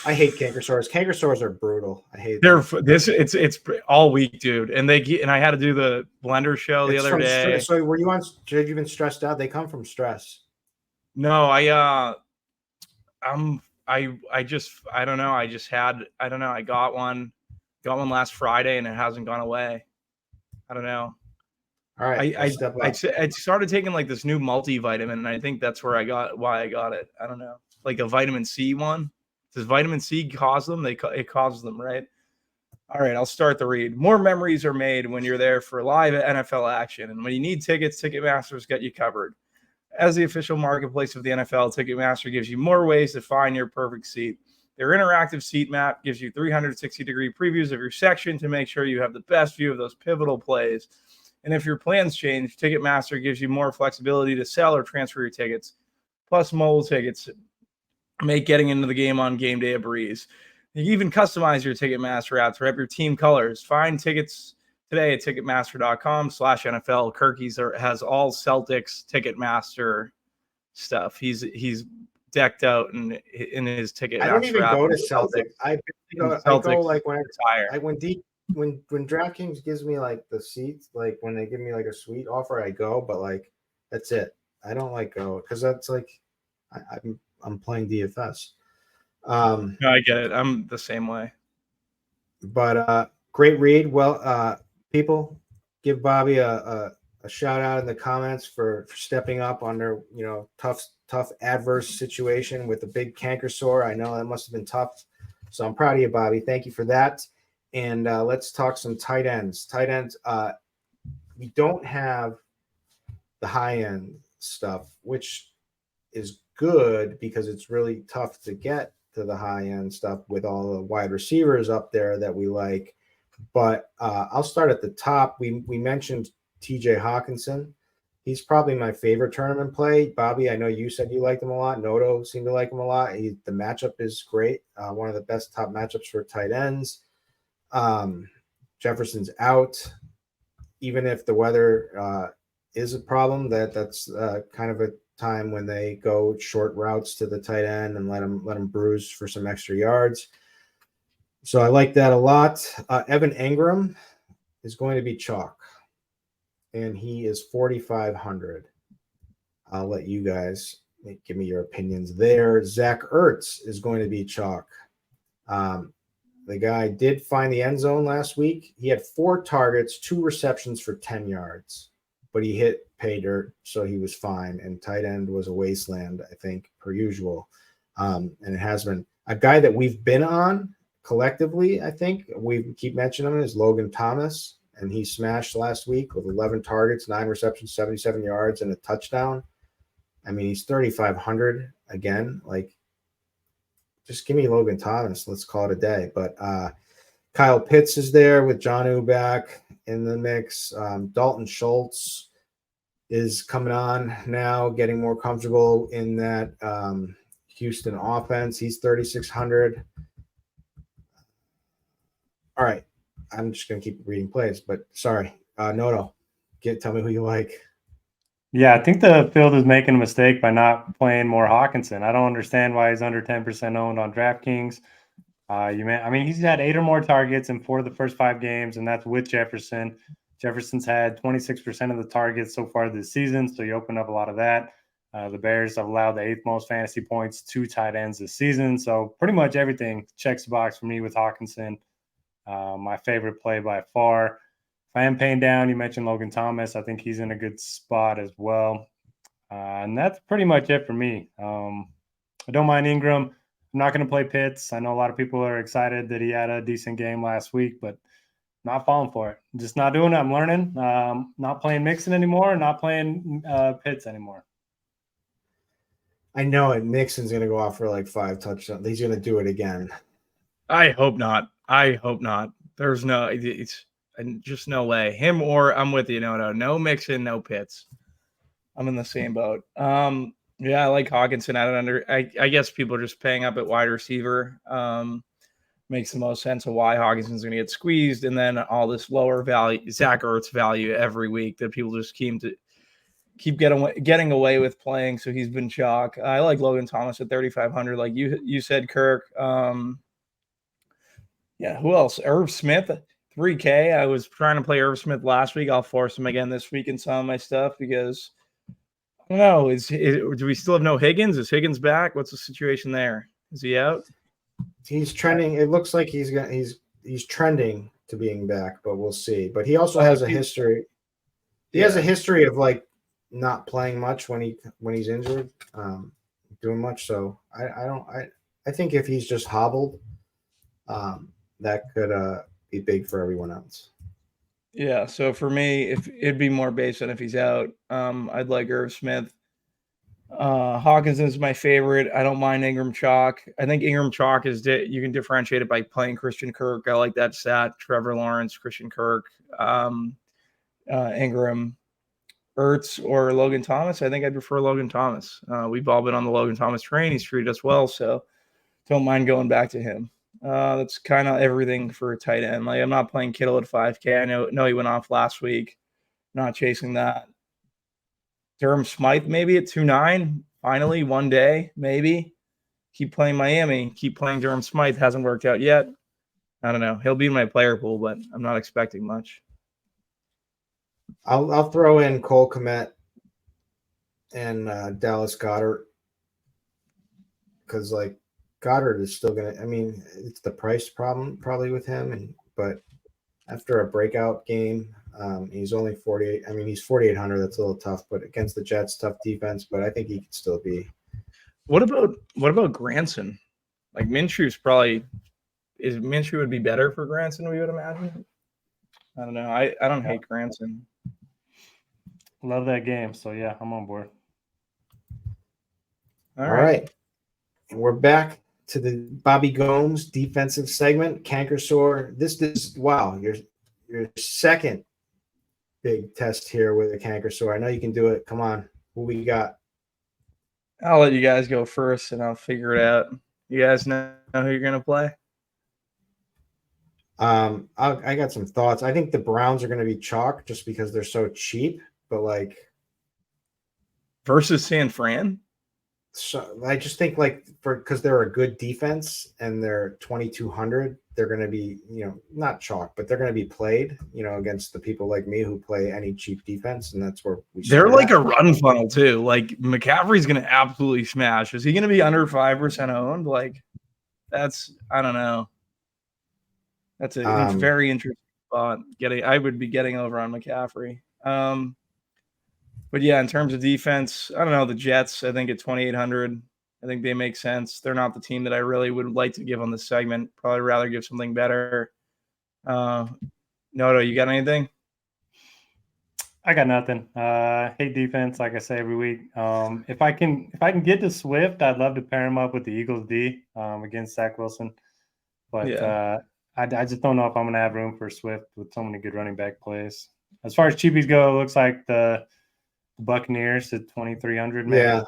[SPEAKER 1] I hate canker sores. Canker sores are brutal. I hate them.
[SPEAKER 3] It's all week, dude. And I had to do the blender show the other day.
[SPEAKER 1] So were you on? Have you been stressed out? They come from stress.
[SPEAKER 3] No, I don't know. I got one last Friday and it hasn't gone away. I don't know.
[SPEAKER 1] All right.
[SPEAKER 3] I started taking like this new multivitamin, and I think that's why I got it. I don't know, like a vitamin C one. Does vitamin C cause them? It causes them, right? All right, I'll start the read. More memories are made when you're there for live NFL action, and when you need tickets, Ticketmaster's got you covered. As the official marketplace of the NFL, Ticketmaster gives you more ways to find your perfect seat. Their interactive seat map gives you 360-degree previews of your section to make sure you have the best view of those pivotal plays. And if your plans change, Ticketmaster gives you more flexibility to sell or transfer your tickets. Plus, mobile tickets make getting into the game on game day a breeze. You can even customize your Ticketmaster app to rep your team colors. Find tickets today at Ticketmaster.com/NFL. Kirky's has all Celtics Ticketmaster stuff. He's decked out in his Ticketmaster.
[SPEAKER 1] I don't even go to Celtics. I go like when DraftKings gives me like the seats, like when they give me like a suite offer, I go, but like that's it. I don't like go because that's like I'm playing DFS.
[SPEAKER 3] No, I get it. I'm the same way.
[SPEAKER 1] But great read. Well, people, give Bobby a shout out in the comments for stepping up under tough adverse situation with a big canker sore. I know that must have been tough. So I'm proud of you, Bobby. Thank you for that. And let's talk some tight ends. Tight ends, we don't have the high-end stuff, which is good because it's really tough to get to the high-end stuff with all the wide receivers up there that we like. But I'll start at the top. We mentioned TJ Hawkinson. He's probably my favorite tournament play. Bobby, I know you said you liked him a lot. Noto seemed to like him a lot. The matchup is great. One of the best top matchups for tight ends. Jefferson's out. Even if the weather is a problem, that's kind of a time when they go short routes to the tight end and let him bruise for some extra yards. So I like that a lot. Evan Engram is going to be chalk, and he is 4,500. I'll let you guys give me your opinions there. Zach Ertz is going to be chalk. The guy did find the end zone last week. He had 4 targets, 2 receptions for 10 yards, but he hit pay dirt, so he was fine. And tight end was a wasteland, I think, per usual. And it has been a guy that we've been on collectively. I think we keep mentioning him is Logan Thomas, and he smashed last week with 11 targets, 9 receptions, 77 yards, and a touchdown. I mean, he's 3,500 again. Like, just give me Logan Thomas. Let's call it a day. But Kyle Pitts is there with Jonnu back in the mix. Dalton Schultz is coming on now, getting more comfortable in that Houston offense. He's 3,600. All right. I'm just going to keep reading plays, but sorry. Noto, tell me who you like.
[SPEAKER 2] Yeah, I think the field is making a mistake by not playing more Hawkinson. I don't understand why he's under 10% owned on DraftKings. He's had 8 or more targets in 4 of the first 5 games, and that's with Jefferson. Jefferson's had 26% of the targets so far this season, so you open up a lot of that. The Bears have allowed the 8th most fantasy points to tight ends this season, so pretty much everything checks the box for me with Hawkinson. My favorite play by far. If I am paying down, you mentioned Logan Thomas. I think he's in a good spot as well. And that's pretty much it for me. I don't mind Ingram. I'm not going to play Pitts. I know a lot of people are excited that he had a decent game last week, but not falling for it. Just not doing it. I'm learning. Not playing Mixon anymore. Not playing Pitts anymore.
[SPEAKER 1] I know it. Mixon's going to go off for like 5 touchdowns. He's going to do it again.
[SPEAKER 3] I hope not. There's just no way. Him or I'm with you. No Mixon, no Pitts. I'm in the same boat. Yeah, I like Hawkinson. I guess people are just paying up at wide receiver. Makes the most sense of why Hawkinson's going to get squeezed, and then all this lower value Zach Ertz value every week that people just keep getting away with playing. So he's been chalk. I like Logan Thomas at 3,500, like you said, Kirk. Yeah, who else? Irv Smith, 3K. I was trying to play Irv Smith last week. I'll force him again this week in some of my stuff because I don't know. Do we still have no Higgins? Is Higgins back? What's the situation there? Is he out?
[SPEAKER 1] He's trending. It looks like he's trending to being back, but we'll see. But he also has a history. He has a history of like not playing much when he's injured, doing much. So I think if he's just hobbled, that could be big for everyone else.
[SPEAKER 3] Yeah. So for me, if it'd be more based on if he's out, I'd like Irv Smith. Hawkinson is my favorite. I don't mind Ingram chalk. I think Ingram chalk is you can differentiate it by playing Christian Kirk. I like that stat. Trevor Lawrence, Christian Kirk, Ingram, Ertz, or Logan Thomas. I think I'd prefer Logan Thomas. We've all been on the Logan Thomas train. He's treated us well, so don't mind going back to him. That's kind of everything for a tight end. Like I'm not playing Kittle at 5K. I know he went off last week. Not chasing that. Durham Smythe maybe at 2.9. Finally, one day, maybe. Keep playing Miami. Keep playing Durham Smythe. Hasn't worked out yet. I don't know. He'll be in my player pool, but I'm not expecting much.
[SPEAKER 1] I'll throw in Cole Kmet and Dallas Goedert because like Goddard is still gonna. I mean, it's the price problem probably with him, but after a breakout game. He's only 48. I mean, he's 4,800. That's a little tough, but against the Jets, tough defense. But I think he could still be.
[SPEAKER 3] What about Granson? Like Minshew would be better for Granson, we would imagine. I don't know. I don't hate Granson.
[SPEAKER 2] Love that game. So yeah, I'm on board.
[SPEAKER 1] All right. And we're back to the Bobby Gomes defensive segment. Canker sore. This is wow. Your second big test here with a canker sore. I know you can do it. Come on. What we got?
[SPEAKER 3] I'll let you guys go first, and I'll figure it out. You guys know who you're gonna play?
[SPEAKER 1] I got some thoughts. I think the Browns are going to be chalk just because they're so cheap. But like
[SPEAKER 3] versus San Fran.
[SPEAKER 1] So I just think like because they're a good defense and they're 2,200, they're going to be, not chalk, but they're going to be played, against the people like me who play any cheap defense. And that's where
[SPEAKER 3] they're like a run funnel too. Like McCaffrey's going to absolutely smash. Is he going to be under 5% owned? Like I don't know. It's very interesting spot. I would be getting over on McCaffrey. But yeah, in terms of defense, I don't know. The Jets, I think at 2,800, I think they make sense. They're not the team that I really would like to give on this segment. Probably rather give something better. Noto, you got anything?
[SPEAKER 2] I got nothing. Hate defense, like I say every week. If I can get to Swift, I'd love to pair him up with the Eagles D against Zach Wilson. But yeah. I just don't know if I'm going to have room for Swift with so many good running back plays. As far as cheapies go, it looks like the Buccaneers at 2,300. Maybe.
[SPEAKER 1] Yeah.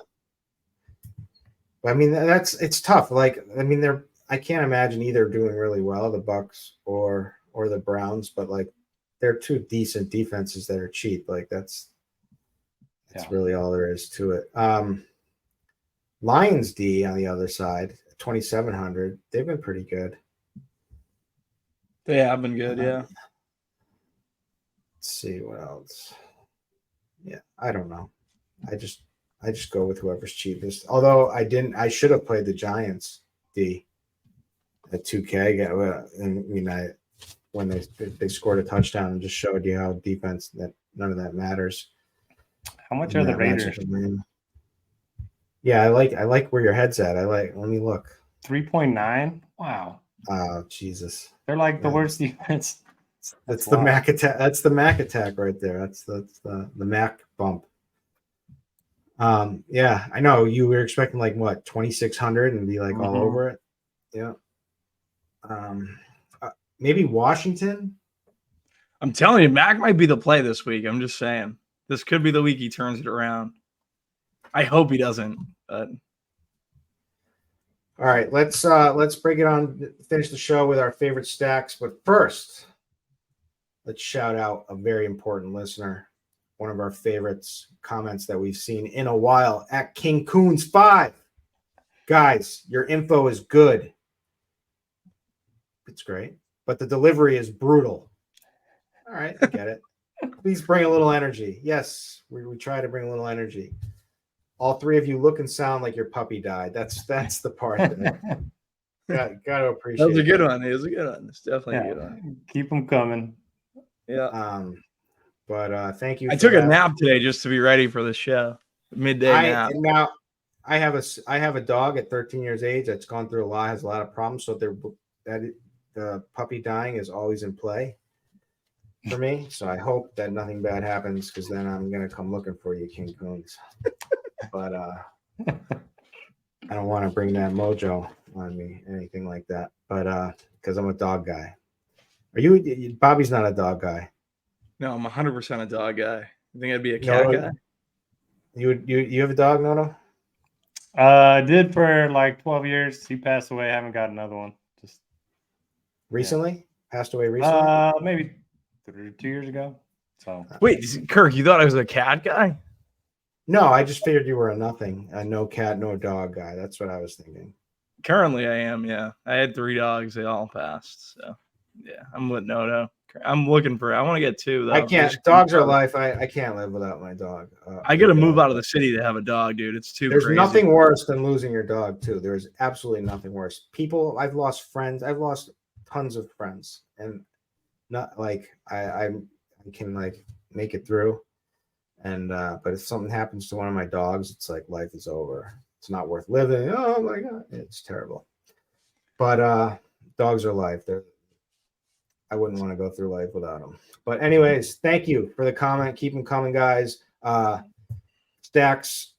[SPEAKER 1] I mean, it's tough. Like, I mean, I can't imagine either doing really well, the Bucs or the Browns, but like they're two decent defenses that are cheap. Like that's really all there is to it. Lions D on the other side, 2,700. They've been pretty good.
[SPEAKER 3] They have been good, yeah.
[SPEAKER 1] Let's see what else. Yeah, I don't know. I just go with whoever's cheapest. Although I should have played the Giants D at 2K. When they scored a touchdown and just showed you how defense that none of that matters.
[SPEAKER 2] How much are the Raiders?
[SPEAKER 1] Yeah, I like where your head's at. Let me look.
[SPEAKER 2] 3.9. Wow.
[SPEAKER 1] Oh, Jesus.
[SPEAKER 2] They're like the worst defense.
[SPEAKER 1] That's the Mac attack. That's the Mac attack right there. That's the Mac bump. Yeah, I know you were expecting like what 2,600 and be like all over it. Yeah. Maybe Washington.
[SPEAKER 3] I'm telling you, Mac might be the play this week. I'm just saying, this could be the week he turns it around. I hope he doesn't. But
[SPEAKER 1] all right, let's break it on. Finish the show with our favorite stacks, but first, let's shout out a very important listener. One of our favorites, comments that we've seen in a while at King Coons 5. Guys, your info is good. It's great, but the delivery is brutal. All right, I get it. Please bring a little energy. Yes, we try to bring a little energy. All three of you look and sound like your puppy died. That's the part that got to appreciate.
[SPEAKER 3] That was a good one. It was a good one. It's definitely a good one.
[SPEAKER 2] Keep them coming.
[SPEAKER 3] Yeah.
[SPEAKER 1] But thank you.
[SPEAKER 3] I took a nap today just to be ready for the show. Midday nap.
[SPEAKER 1] Now I have a dog at 13 years age that's gone through a lot, has a lot of problems. So the puppy dying is always in play for me. So I hope that nothing bad happens, because then I'm gonna come looking for you, King Coons. But I don't want to bring that mojo on me, anything like that. But because I'm a dog guy. Are you? Bobby's not a dog guy.
[SPEAKER 3] No, I'm 100% a dog guy. You think I'd be a cat guy?
[SPEAKER 1] You have a dog, Noto?
[SPEAKER 2] Did for like 12 years. He passed away. I haven't got another one. Just
[SPEAKER 1] recently? Passed away recently?
[SPEAKER 2] Maybe 2 years ago. So
[SPEAKER 3] wait, Kirk, you thought I was a cat guy?
[SPEAKER 1] No, I just figured you were a nothing, a no cat, no dog guy. That's what I was thinking.
[SPEAKER 3] Currently, I am. Yeah, I had 3 dogs. They all passed. So yeah, I'm with Noto. I'm looking for. I want to get 2 though.
[SPEAKER 1] I can't. Dogs are life. I can't live without my dog.
[SPEAKER 3] I got to move out of the city to have a dog, dude. It's too.
[SPEAKER 1] There's
[SPEAKER 3] crazy.
[SPEAKER 1] nothing worse than losing your dog too. There's absolutely nothing worse. People, I've lost friends. I've lost tons of friends, and not like I can like make it through. And but if something happens to one of my dogs, it's like life is over. It's not worth living. Oh my god, it's terrible. But dogs are life. I wouldn't want to go through life without them. But anyways, thank you for the comment. Keep them coming, guys. Stacks.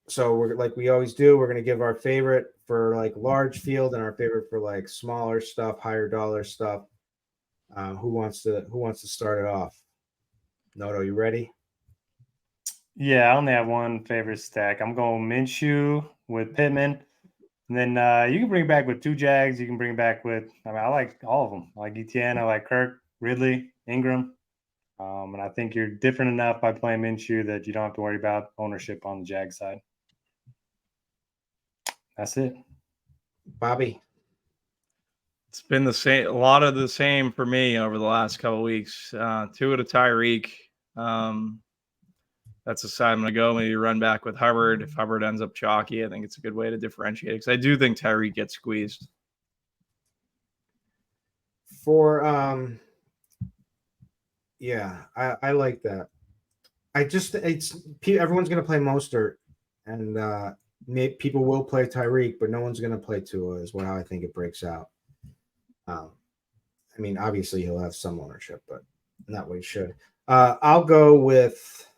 [SPEAKER 1] So we're like we always do. We're going to give our favorite for like large field and our favorite for like smaller stuff, higher dollar stuff. Who wants to start it off? Noto, you ready?
[SPEAKER 2] Yeah, I only have one favorite stack. I'm going Minshew with Pittman. And then you can bring it back with 2 Jags. You can bring it back with, I like all of them. I like Etienne. I like Kirk, Ridley, Ingram. And I think you're different enough by playing Minshew that you don't have to worry about ownership on the Jag side. That's it.
[SPEAKER 1] Bobby.
[SPEAKER 3] It's been the same, a lot of the same for me over the last couple of weeks. 2 to Tyreek. That's the side I'm going to go. Maybe run back with Hubbard. If Hubbard ends up chalky, I think it's a good way to differentiate because I do think Tyreek gets squeezed.
[SPEAKER 1] For yeah, I like that. Everyone's going to play Mostert, and people will play Tyreek, but no one's going to play Tua. Is how I think it breaks out. I mean, obviously he'll have some ownership, but not what he should. I'll go with.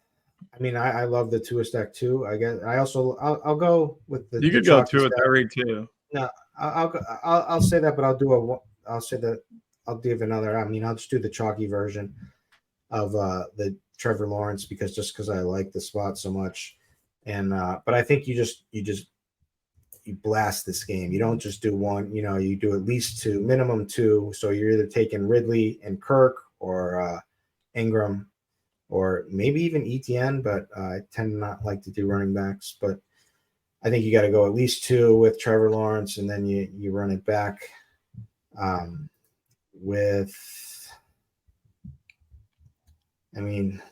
[SPEAKER 1] I mean, I love the Tua stack too. I guess I'll go with the.
[SPEAKER 3] You could go Tua Tyreek too.
[SPEAKER 1] No, I'll say that, but I'll give another. I mean, I'll just do the chalky version of the Trevor Lawrence because I like the spot so much, and but I think you blast this game. You don't just do one. You do at least 2, minimum 2. So you're either taking Ridley and Kirk or Ingram. Or maybe even ETN, but I tend to not like to do running backs. But I think you got to go at least 2 with Trevor Lawrence, and then you run it back with. I mean,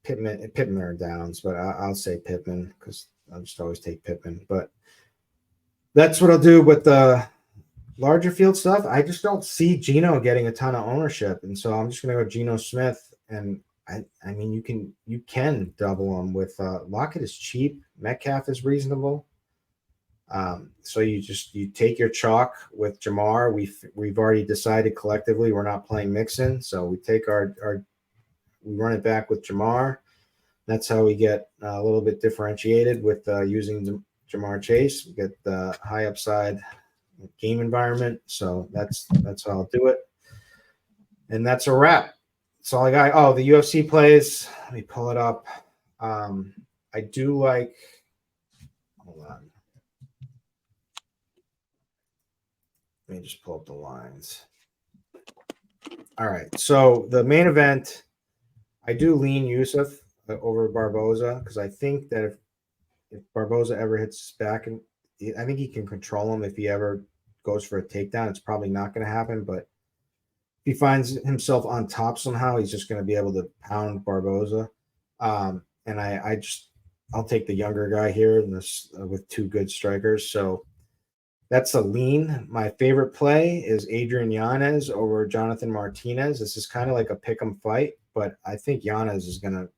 [SPEAKER 1] Pittman or Downs, but I'll say Pittman because I'll just always take Pittman. But that's what I'll do with the larger field stuff. I just don't see Geno getting a ton of ownership, and so I'm just going to go Geno Smith and. I mean, you can double them with Lockett is cheap. Metcalf is reasonable. So you take your chalk with Jamar. We've already decided collectively we're not playing Mixon. So we take we run it back with Jamar. That's how we get a little bit differentiated with using Jamar Chase. We get the high upside game environment. So that's how I'll do it. And that's a wrap. That's all I got. Oh, the UFC plays. Let me pull it up. I do like. Hold on. Let me just pull up the lines. All right. So the main event, I do lean Yusuf over Barboza because I think that if Barboza ever hits his back, and I think he can control him if he ever goes for a takedown. It's probably not going to happen, but. He finds himself on top somehow, he's just going to be able to pound Barboza. And I'll take the younger guy here with 2 good strikers. So that's a lean. My favorite play is Adrian Yanez over Jonathan Martinez. This is kind of like a pick 'em fight, but I think Yanez is gonna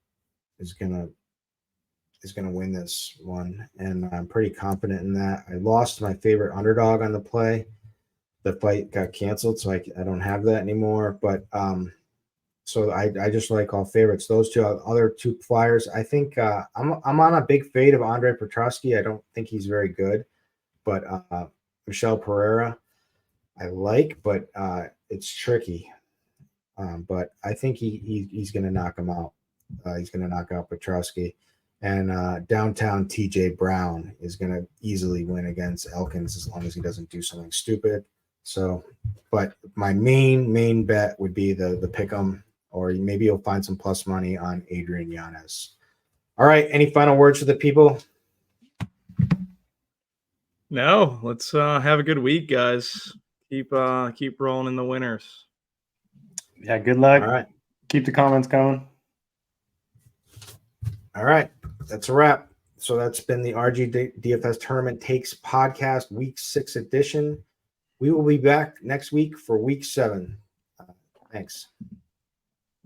[SPEAKER 1] win this one, and I'm pretty confident in that. I lost my favorite underdog on the play. The fight got canceled, so I don't have that anymore. But so I just like all favorites. Those other 2 flyers, I think I'm on a big fade of Andre Petrosky. I don't think he's very good, but Michelle Pereira I like, but it's tricky. But I think he's going to knock him out. He's going to knock out Petrosky. And downtown TJ Brown is going to easily win against Elkins as long as he doesn't do something stupid. So, but my main bet would be the pick'em, or maybe you'll find some plus money on Adrian Yanez. All right. Any final words for the people?
[SPEAKER 3] No, let's have a good week, guys. Keep rolling in the winners.
[SPEAKER 2] Yeah, good luck.
[SPEAKER 1] All right.
[SPEAKER 2] Keep the comments going.
[SPEAKER 1] All right. That's a wrap. So that's been the RG DFS Tournament Takes Podcast Week 6 edition. We will be back next week for Week 7. Thanks.